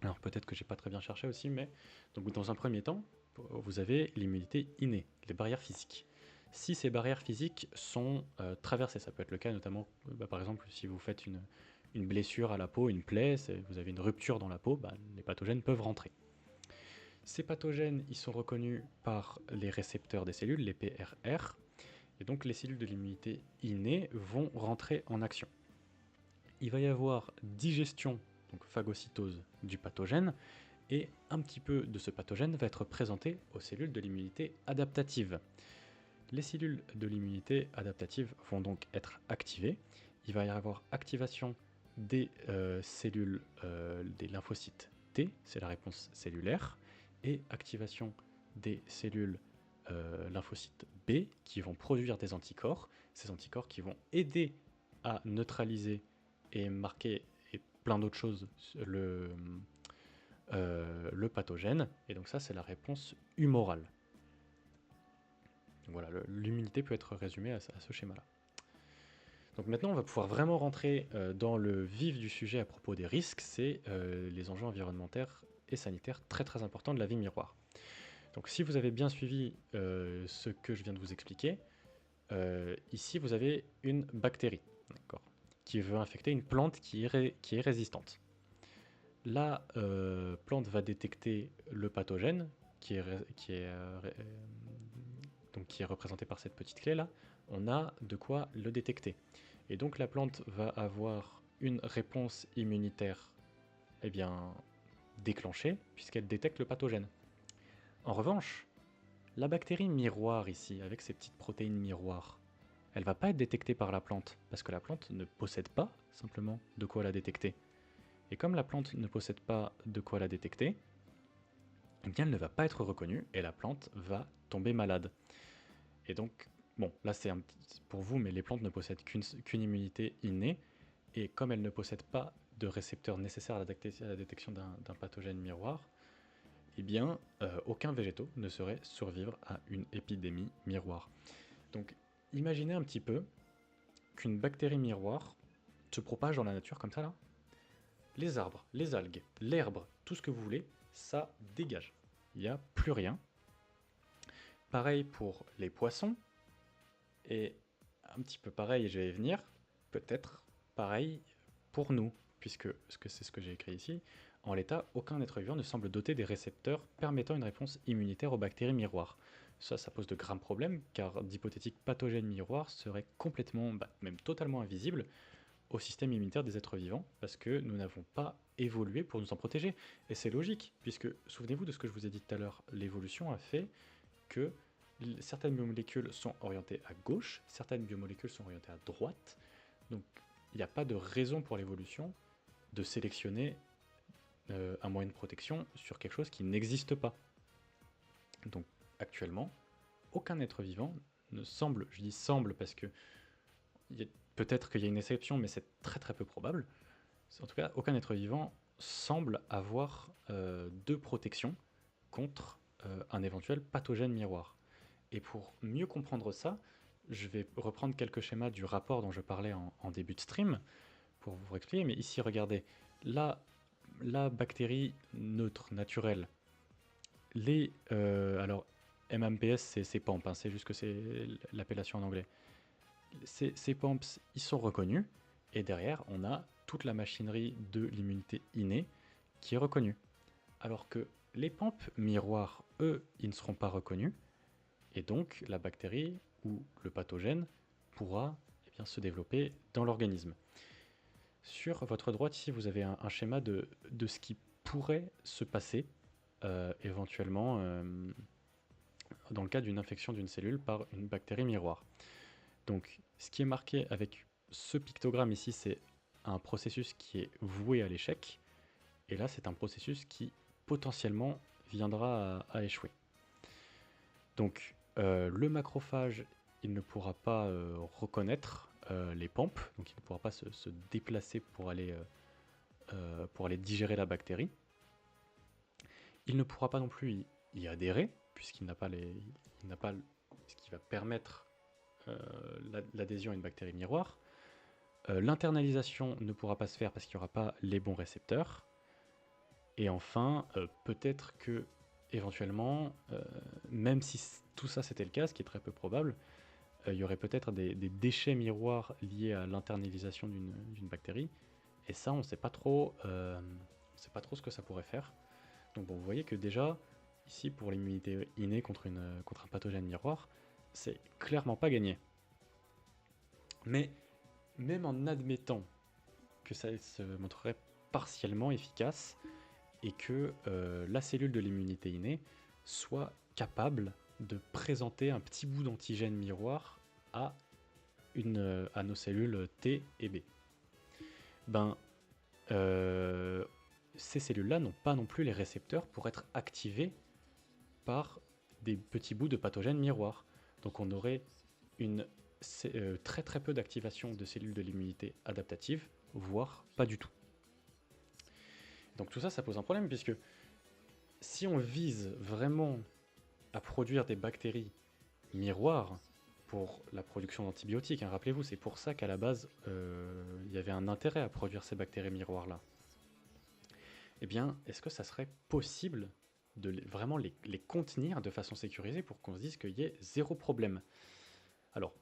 Alors peut-être que j'ai pas très bien cherché aussi, mais donc dans un premier temps, vous avez l'immunité innée, les barrières physiques. Si ces barrières physiques sont traversées, ça peut être le cas notamment, par exemple, si vous faites une blessure à la peau, une plaie, vous avez une rupture dans la peau, les pathogènes peuvent rentrer. Ces pathogènes, ils sont reconnus par les récepteurs des cellules, les PRR, et donc les cellules de l'immunité innée vont rentrer en action. Il va y avoir digestion, donc phagocytose du pathogène, et un petit peu de ce pathogène va être présenté aux cellules de l'immunité adaptative. Les cellules de l'immunité adaptative vont donc être activées. Il va y avoir activation des cellules, des lymphocytes T, c'est la réponse cellulaire, et activation des cellules lymphocytes B qui vont produire des anticorps, ces anticorps qui vont aider à neutraliser et marquer et plein d'autres choses le pathogène, et donc ça c'est la réponse humorale. Donc voilà, l'immunité peut être résumée à ce schéma-là. Donc maintenant, on va pouvoir vraiment rentrer dans le vif du sujet à propos des risques, c'est les enjeux environnementaux et sanitaires très très importants de la vie miroir. Donc si vous avez bien suivi ce que je viens de vous expliquer, ici vous avez une bactérie, qui veut infecter une plante qui est résistante. La plante va détecter le pathogène qui est représenté par cette petite clé là. On a de quoi le détecter. Et donc la plante va avoir une réponse immunitaire eh bien, déclenchée puisqu'elle détecte le pathogène. En revanche, la bactérie miroir ici, avec ses petites protéines miroirs, elle ne va pas être détectée par la plante parce que la plante ne possède pas simplement de quoi la détecter. Et comme la plante ne possède pas de quoi la détecter, eh bien elle ne va pas être reconnue et la plante va tomber malade. Et donc, bon, là c'est pour vous, mais les plantes ne possèdent qu'une immunité innée, et comme elles ne possèdent pas de récepteurs nécessaires à la détection d'un pathogène miroir, eh bien, aucun végétaux ne saurait survivre à une épidémie miroir. Donc, imaginez un petit peu qu'une bactérie miroir se propage dans la nature comme ça là. Les arbres, les algues, l'herbe, tout ce que vous voulez, ça dégage. Il n'y a plus rien. Pareil pour les poissons, et un petit peu pareil, je vais y venir, peut-être pareil pour nous, puisque c'est ce que j'ai écrit ici, en l'état, aucun être vivant ne semble doté des récepteurs permettant une réponse immunitaire aux bactéries miroirs. Ça pose de graves problèmes, car d'hypothétiques pathogènes miroirs seraient complètement, même totalement invisibles au système immunitaire des êtres vivants, parce que nous n'avons pas évolué pour nous en protéger. Et c'est logique, puisque souvenez-vous de ce que je vous ai dit tout à l'heure, l'évolution a fait que certaines biomolécules sont orientées à gauche, certaines biomolécules sont orientées à droite, donc il n'y a pas de raison pour l'évolution de sélectionner un moyen de protection sur quelque chose qui n'existe pas. Donc actuellement, aucun être vivant ne semble, je dis semble parce que peut-être qu'il y a une exception, mais c'est très très peu probable. En tout cas, aucun être vivant semble avoir deux protections contre un éventuel pathogène miroir. Et pour mieux comprendre ça, je vais reprendre quelques schémas du rapport dont je parlais en début de stream pour vous expliquer. Mais ici, regardez, là, la bactérie neutre, naturelle, alors, MMPS, c'est PAMP, hein, c'est juste que c'est l'appellation en anglais. Ces PAMPs, ils sont reconnus, et derrière, on a toute la machinerie de l'immunité innée qui est reconnue. Alors que les PAMP miroirs, eux, ils ne seront pas reconnus, et donc la bactérie ou le pathogène pourra bien, se développer dans l'organisme. Sur votre droite ici, vous avez un schéma de ce qui pourrait se passer éventuellement dans le cas d'une infection d'une cellule par une bactérie miroir. Donc ce qui est marqué avec ce pictogramme ici, c'est un processus qui est voué à l'échec, et là c'est un processus qui potentiellement viendra à échouer. Donc le macrophage, il ne pourra pas reconnaître les PAMP, donc il ne pourra pas se déplacer pour aller digérer la bactérie. Il ne pourra pas non plus y adhérer, puisqu'il n'a pas ce qui va permettre l'adhésion à une bactérie miroir. L'internalisation ne pourra pas se faire parce qu'il n'y aura pas les bons récepteurs. Et enfin, peut-être que éventuellement, même si tout ça c'était le cas, ce qui est très peu probable, il y aurait peut-être des déchets miroirs liés à l'internalisation d'une bactérie. Et ça, on ne sait pas trop ce que ça pourrait faire. Donc bon, vous voyez que déjà, ici, pour l'immunité innée contre un pathogène miroir, c'est clairement pas gagné. Mais même en admettant que ça se montrerait partiellement efficace et que la cellule de l'immunité innée soit capable de présenter un petit bout d'antigène miroir à nos cellules T et B. Ces cellules-là n'ont pas non plus les récepteurs pour être activées par des petits bouts de pathogènes miroirs. Donc on aurait très très peu d'activation de cellules de l'immunité adaptative, voire pas du tout. Donc tout ça, ça pose un problème, puisque si on vise vraiment à produire des bactéries miroirs pour la production d'antibiotiques, hein, rappelez-vous, c'est pour ça qu'à la base, il y avait un intérêt à produire ces bactéries miroirs-là. Eh bien, est-ce que ça serait possible de vraiment les contenir de façon sécurisée pour qu'on se dise qu'il y ait zéro problème? Alors,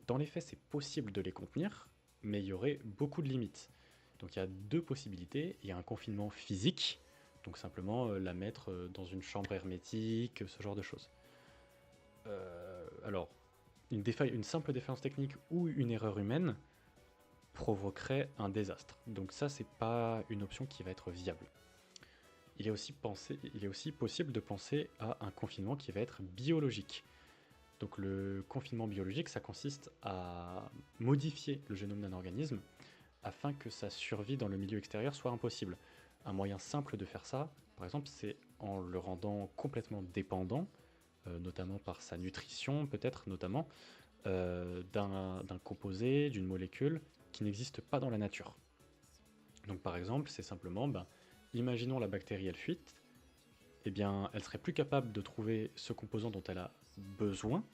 dans les faits, c'est possible de les contenir, mais il y aurait beaucoup de limites. Donc il y a deux possibilités. Il y a un confinement physique, donc simplement la mettre dans une chambre hermétique, ce genre de choses. Alors, une simple défaillance technique ou une erreur humaine provoquerait un désastre. Donc ça, c'est pas une option qui va être viable. Il est aussi possible de penser à un confinement qui va être biologique. Donc le confinement biologique, ça consiste à modifier le génome d'un organisme afin que sa survie dans le milieu extérieur soit impossible. Un moyen simple de faire ça, par exemple, c'est en le rendant complètement dépendant, notamment par sa nutrition, peut-être notamment, d'un composé, d'une molécule qui n'existe pas dans la nature. Donc par exemple, c'est simplement, imaginons la bactérie elle fuite, eh bien elle serait plus capable de trouver ce composant dont elle a besoin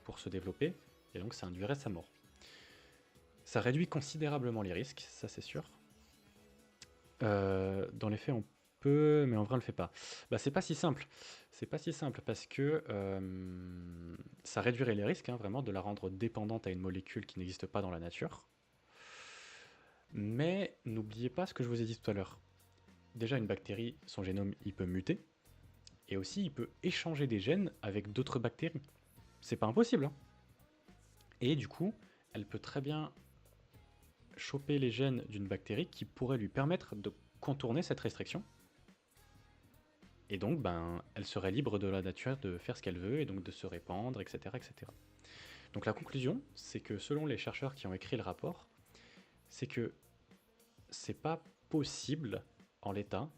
pour se développer, et donc ça induirait sa mort. Ça réduit considérablement les risques, ça c'est sûr. Dans les faits, on peut, mais en vrai on le fait pas. C'est pas si simple. C'est pas si simple parce que ça réduirait les risques, hein, vraiment, de la rendre dépendante à une molécule qui n'existe pas dans la nature. Mais n'oubliez pas ce que je vous ai dit tout à l'heure. Déjà, une bactérie, son génome, il peut muter, et aussi il peut échanger des gènes avec d'autres bactéries. C'est pas impossible, hein. Et du coup, elle peut très bien choper les gènes d'une bactérie qui pourrait lui permettre de contourner cette restriction. Et donc, elle serait libre de la nature de faire ce qu'elle veut et donc de se répandre, etc., etc. Donc la conclusion, c'est que selon les chercheurs qui ont écrit le rapport, c'est que c'est pas possible en l'état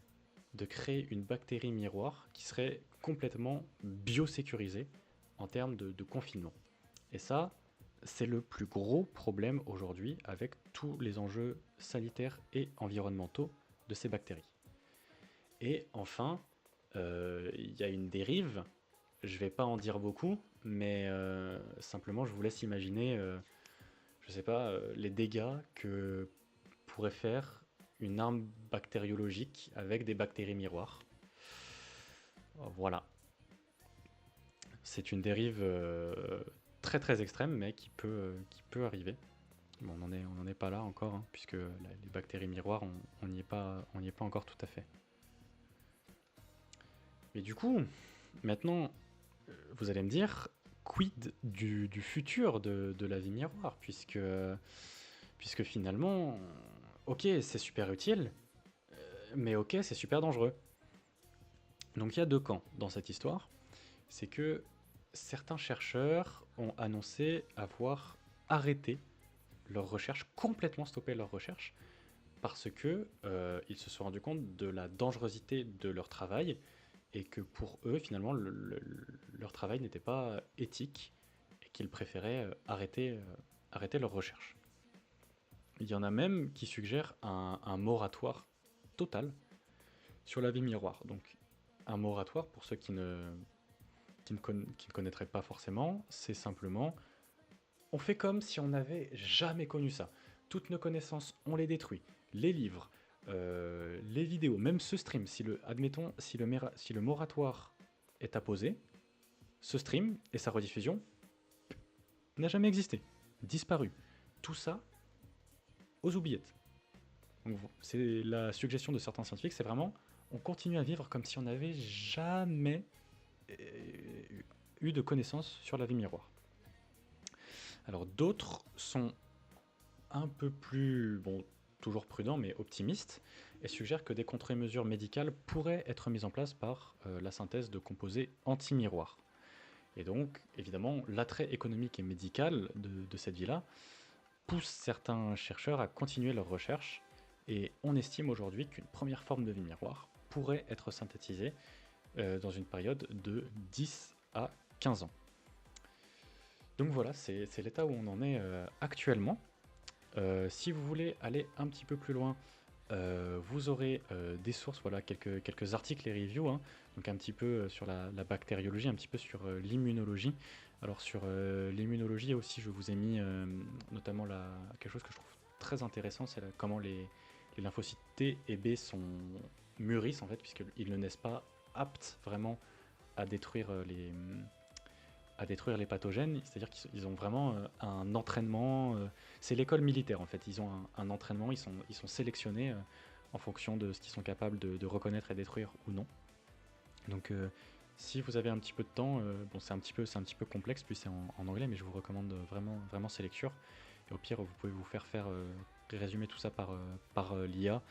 de créer une bactérie miroir qui serait complètement biosécurisée en termes de confinement. Et ça, c'est le plus gros problème aujourd'hui avec tous les enjeux sanitaires et environnementaux de ces bactéries. Et enfin, il y a une dérive, je vais pas en dire beaucoup, mais simplement je vous laisse imaginer, je sais pas, les dégâts que pourrait faire une arme bactériologique avec des bactéries miroirs. Voilà, c'est une dérive très très extrême, mais qui peut arriver. Bon, on en est pas là encore, hein, puisque les bactéries miroirs, on n'y est pas encore tout à fait. Mais du coup, maintenant, vous allez me dire, quid du futur de la vie miroir, puisque finalement, ok, c'est super utile, mais ok, c'est super dangereux. Donc il y a deux camps dans cette histoire. C'est que certains chercheurs ont annoncé avoir arrêté leurs recherches, complètement stoppé leurs recherches, parce que ils se sont rendus compte de la dangerosité de leur travail et que pour eux, finalement, leur travail n'était pas éthique et qu'ils préféraient arrêter leurs recherches. Il y en a même qui suggèrent un moratoire total sur la vie miroir. Donc, un moratoire, pour ceux qui ne connaîtraient pas forcément, c'est simplement on fait comme si on n'avait jamais connu ça. Toutes nos connaissances, on les détruit. Les livres, les vidéos, même ce stream, admettons, si le moratoire est apposé, ce stream et sa rediffusion n'a jamais existé, disparu. Tout ça aux oubliettes. Donc, c'est la suggestion de certains scientifiques, c'est vraiment on continue à vivre comme si on n'avait jamais eu de connaissances sur la vie miroir. Alors d'autres sont un peu plus, bon, toujours prudents mais optimistes, et suggèrent que des contre-mesures médicales pourraient être mises en place par la synthèse de composés anti-miroirs. Et donc, évidemment, l'attrait économique et médical de cette vie-là pousse certains chercheurs à continuer leurs recherches, et on estime aujourd'hui qu'une première forme de vie miroir pourrait être synthétisée dans une période de 10 à 15 ans. Donc voilà, c'est l'état où on en est actuellement. Si vous voulez aller un petit peu plus loin, vous aurez des sources, voilà, quelques articles et reviews, hein, donc un petit peu sur la bactériologie, un petit peu sur l'immunologie. Alors sur l'immunologie aussi, je vous ai mis notamment quelque chose que je trouve très intéressant, c'est comment les lymphocytes T et B mûrissent en fait, puisqu'ils ne naissent pas aptes vraiment à détruire les pathogènes, c'est-à-dire qu'ils ont vraiment un entraînement, c'est l'école militaire en fait, ils ont un entraînement, ils sont sélectionnés en fonction de ce qu'ils sont capables de reconnaître et détruire ou non. Donc si vous avez un petit peu de temps, bon c'est un petit peu complexe, puis c'est en anglais, mais je vous recommande vraiment ces lectures. Et au pire, vous pouvez vous faire résumer tout ça par l'IA.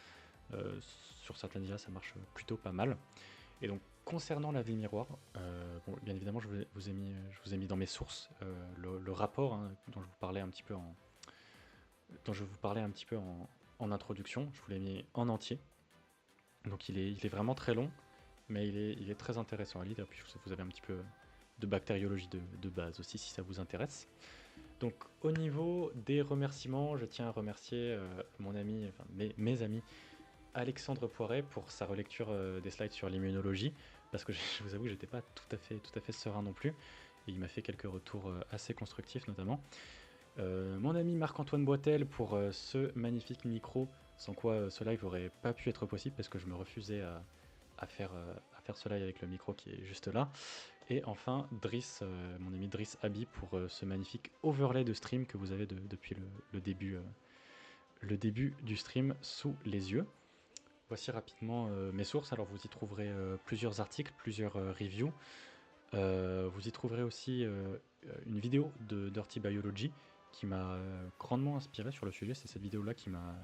Sur certaines IA, ça marche plutôt pas mal. Et donc, concernant la vie miroir, bon, bien évidemment, je vous ai mis dans mes sources le rapport, hein, dont je vous parlais un petit peu en introduction. Je vous l'ai mis en entier. Donc, il est vraiment très long, mais il est très intéressant à lire. Et puis, vous avez un petit peu de bactériologie de base aussi, si ça vous intéresse. Donc, au niveau des remerciements, je tiens à remercier mon ami, enfin mes amis, Alexandre Poiret pour sa relecture des slides sur l'immunologie, parce que je vous avoue que j'étais pas tout à fait serein non plus, et il m'a fait quelques retours assez constructifs notamment. Mon ami Marc-Antoine Boitel pour ce magnifique micro, sans quoi ce live aurait pas pu être possible, parce que je me refusais à faire ce live avec le micro qui est juste là. Et enfin Driss, mon ami Driss Abi pour ce magnifique overlay de stream que vous avez depuis le début du stream sous les yeux. Voici rapidement mes sources. Alors vous y trouverez plusieurs articles, plusieurs reviews. Vous y trouverez aussi une vidéo de Dirty Biology qui m'a grandement inspiré sur le sujet. C'est cette vidéo-là qui m'a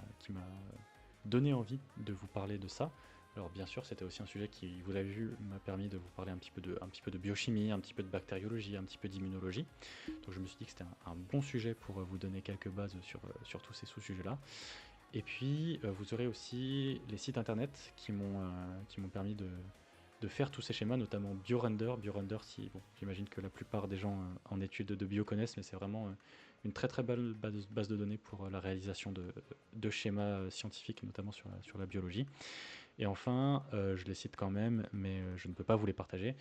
donné envie de vous parler de ça. Alors bien sûr, c'était aussi un sujet qui, vous l'avez vu, m'a permis de vous parler un petit peu de biochimie, un petit peu de bactériologie, un petit peu d'immunologie. Donc je me suis dit que c'était un bon sujet pour vous donner quelques bases sur tous ces sous-sujets-là. Et puis vous aurez aussi les sites internet qui m'ont permis de faire tous ces schémas, notamment BioRender. BioRender, bon, j'imagine que la plupart des gens en études de bio connaissent, mais c'est vraiment une très très belle base de données pour la réalisation de schémas scientifiques, notamment sur la biologie. Et enfin, je les cite quand même, mais je ne peux pas vous les partager,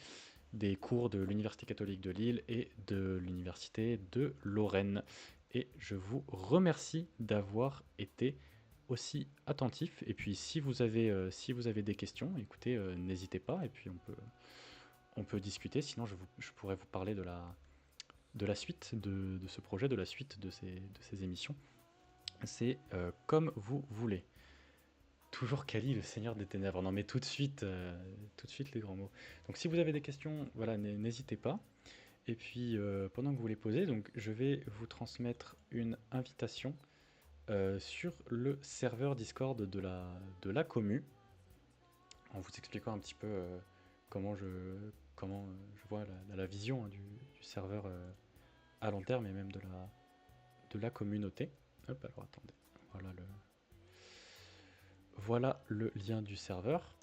des cours de l'Université catholique de Lille et de l'Université de Lorraine. Et je vous remercie d'avoir été aussi attentif. Et puis si vous avez des questions, écoutez, n'hésitez pas. Et puis on peut discuter. Sinon, je pourrais vous parler de la suite de ce projet, de la suite de ces émissions. C'est comme vous voulez. Toujours Kali, le Seigneur des Ténèbres. Non, mais tout de suite les grands mots. Donc, si vous avez des questions, voilà, n'hésitez pas. Et puis, pendant que vous les posez, donc, je vais vous transmettre une invitation sur le serveur Discord de la commu, en vous expliquant un petit peu comment je vois la vision hein, du serveur à long terme et même de la communauté. Hop, alors attendez. Voilà le lien du serveur.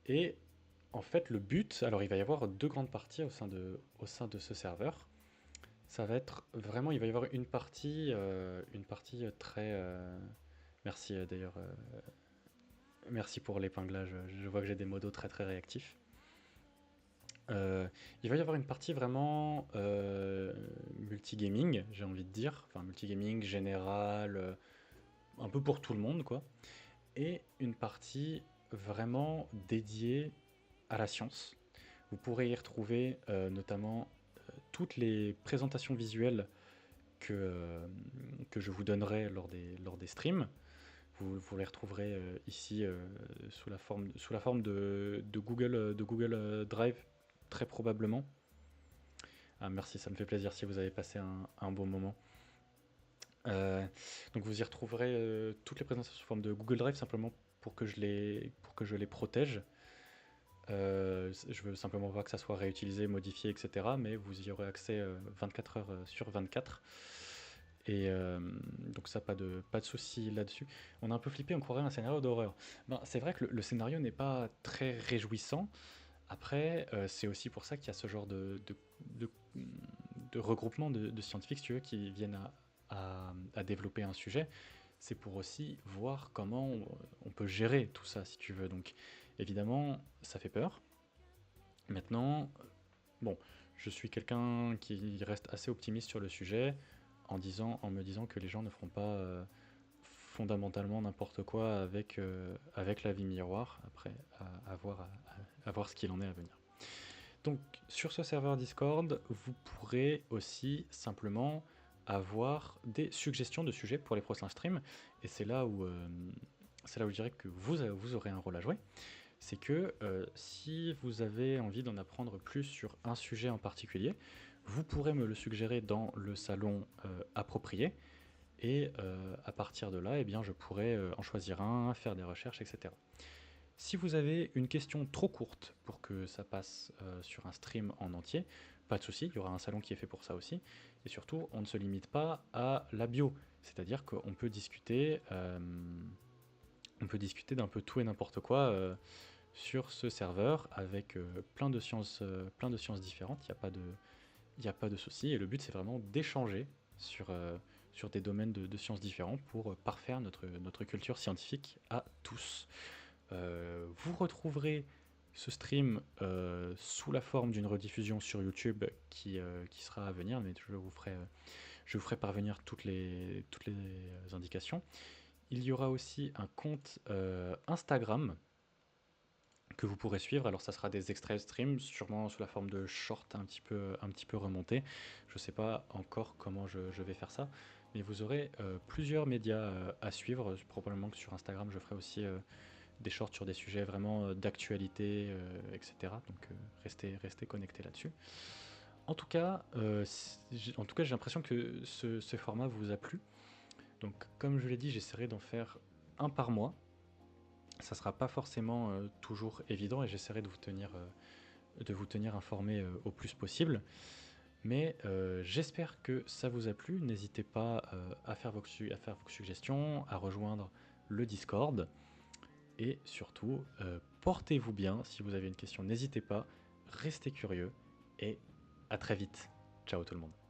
Et en fait, le but, alors il va y avoir deux grandes parties au sein de ce serveur. Ça va être vraiment, il va y avoir une partie très. Merci d'ailleurs, merci pour l'épinglage. Je vois que j'ai des modos très très réactifs. Il va y avoir une partie vraiment multigaming, j'ai envie de dire, enfin multigaming général, un peu pour tout le monde quoi, et une partie vraiment dédiée à la science. Vous pourrez y retrouver notamment toutes les présentations visuelles que je vous donnerai lors des streams. Vous les retrouverez ici sous la forme de Google Drive, très probablement. Ah, merci, ça me fait plaisir si vous avez passé un bon moment. Donc vous y retrouverez toutes les présentations sous forme de Google Drive, simplement pour que je les protège. Je veux simplement pas que ça soit réutilisé, modifié, etc. Mais vous y aurez accès 24 heures sur 24. Et donc ça, pas de souci là-dessus. On a un peu flippé, on croirait un scénario d'horreur. Ben, c'est vrai que le scénario n'est pas très réjouissant. Après, c'est aussi pour ça qu'il y a ce genre de, de regroupement de scientifiques, si tu veux, qui viennent à développer un sujet. C'est pour aussi voir comment on peut gérer tout ça, si tu veux. Donc, évidemment, ça fait peur. Maintenant, bon, je suis quelqu'un qui reste assez optimiste sur le sujet en me disant que les gens ne feront pas fondamentalement n'importe quoi avec la vie miroir, après à voir ce qu'il en est à venir. Donc sur ce serveur Discord, vous pourrez aussi simplement avoir des suggestions de sujets pour les prochains streams, et c'est là où je dirais que vous aurez un rôle à jouer. C'est que si vous avez envie d'en apprendre plus sur un sujet en particulier, vous pourrez me le suggérer dans le salon approprié, et à partir de là, eh bien, je pourrais en choisir un, faire des recherches, etc. Si vous avez une question trop courte pour que ça passe sur un stream en entier, pas de souci, il y aura un salon qui est fait pour ça aussi. Et surtout, on ne se limite pas à la bio, c'est-à-dire qu'on peut discuter d'un peu tout et n'importe quoi sur ce serveur avec plein de sciences différentes. Il n'y a pas de souci. Et le but, c'est vraiment d'échanger sur des domaines de sciences différents pour parfaire notre culture scientifique à tous. Vous retrouverez ce stream sous la forme d'une rediffusion sur YouTube qui sera à venir, mais je vous ferai parvenir toutes les indications. Il y aura aussi un compte Instagram que vous pourrez suivre. Alors ça sera des extraits de stream, sûrement sous la forme de short un petit peu remontés. Je ne sais pas encore comment je vais faire ça, mais vous aurez plusieurs médias à suivre. Probablement que sur Instagram, je ferai aussi des shorts sur des sujets vraiment d'actualité, etc. Donc restez connectés là-dessus. En tout cas, j'ai l'impression que ce format vous a plu. Donc comme je l'ai dit, j'essaierai d'en faire un par mois. Ça sera pas forcément toujours évident et j'essaierai de vous tenir informé au plus possible. Mais j'espère que ça vous a plu. N'hésitez pas à faire vos suggestions, à rejoindre le Discord. Et surtout, portez-vous bien. Si vous avez une question, n'hésitez pas. Restez curieux et à très vite. Ciao tout le monde.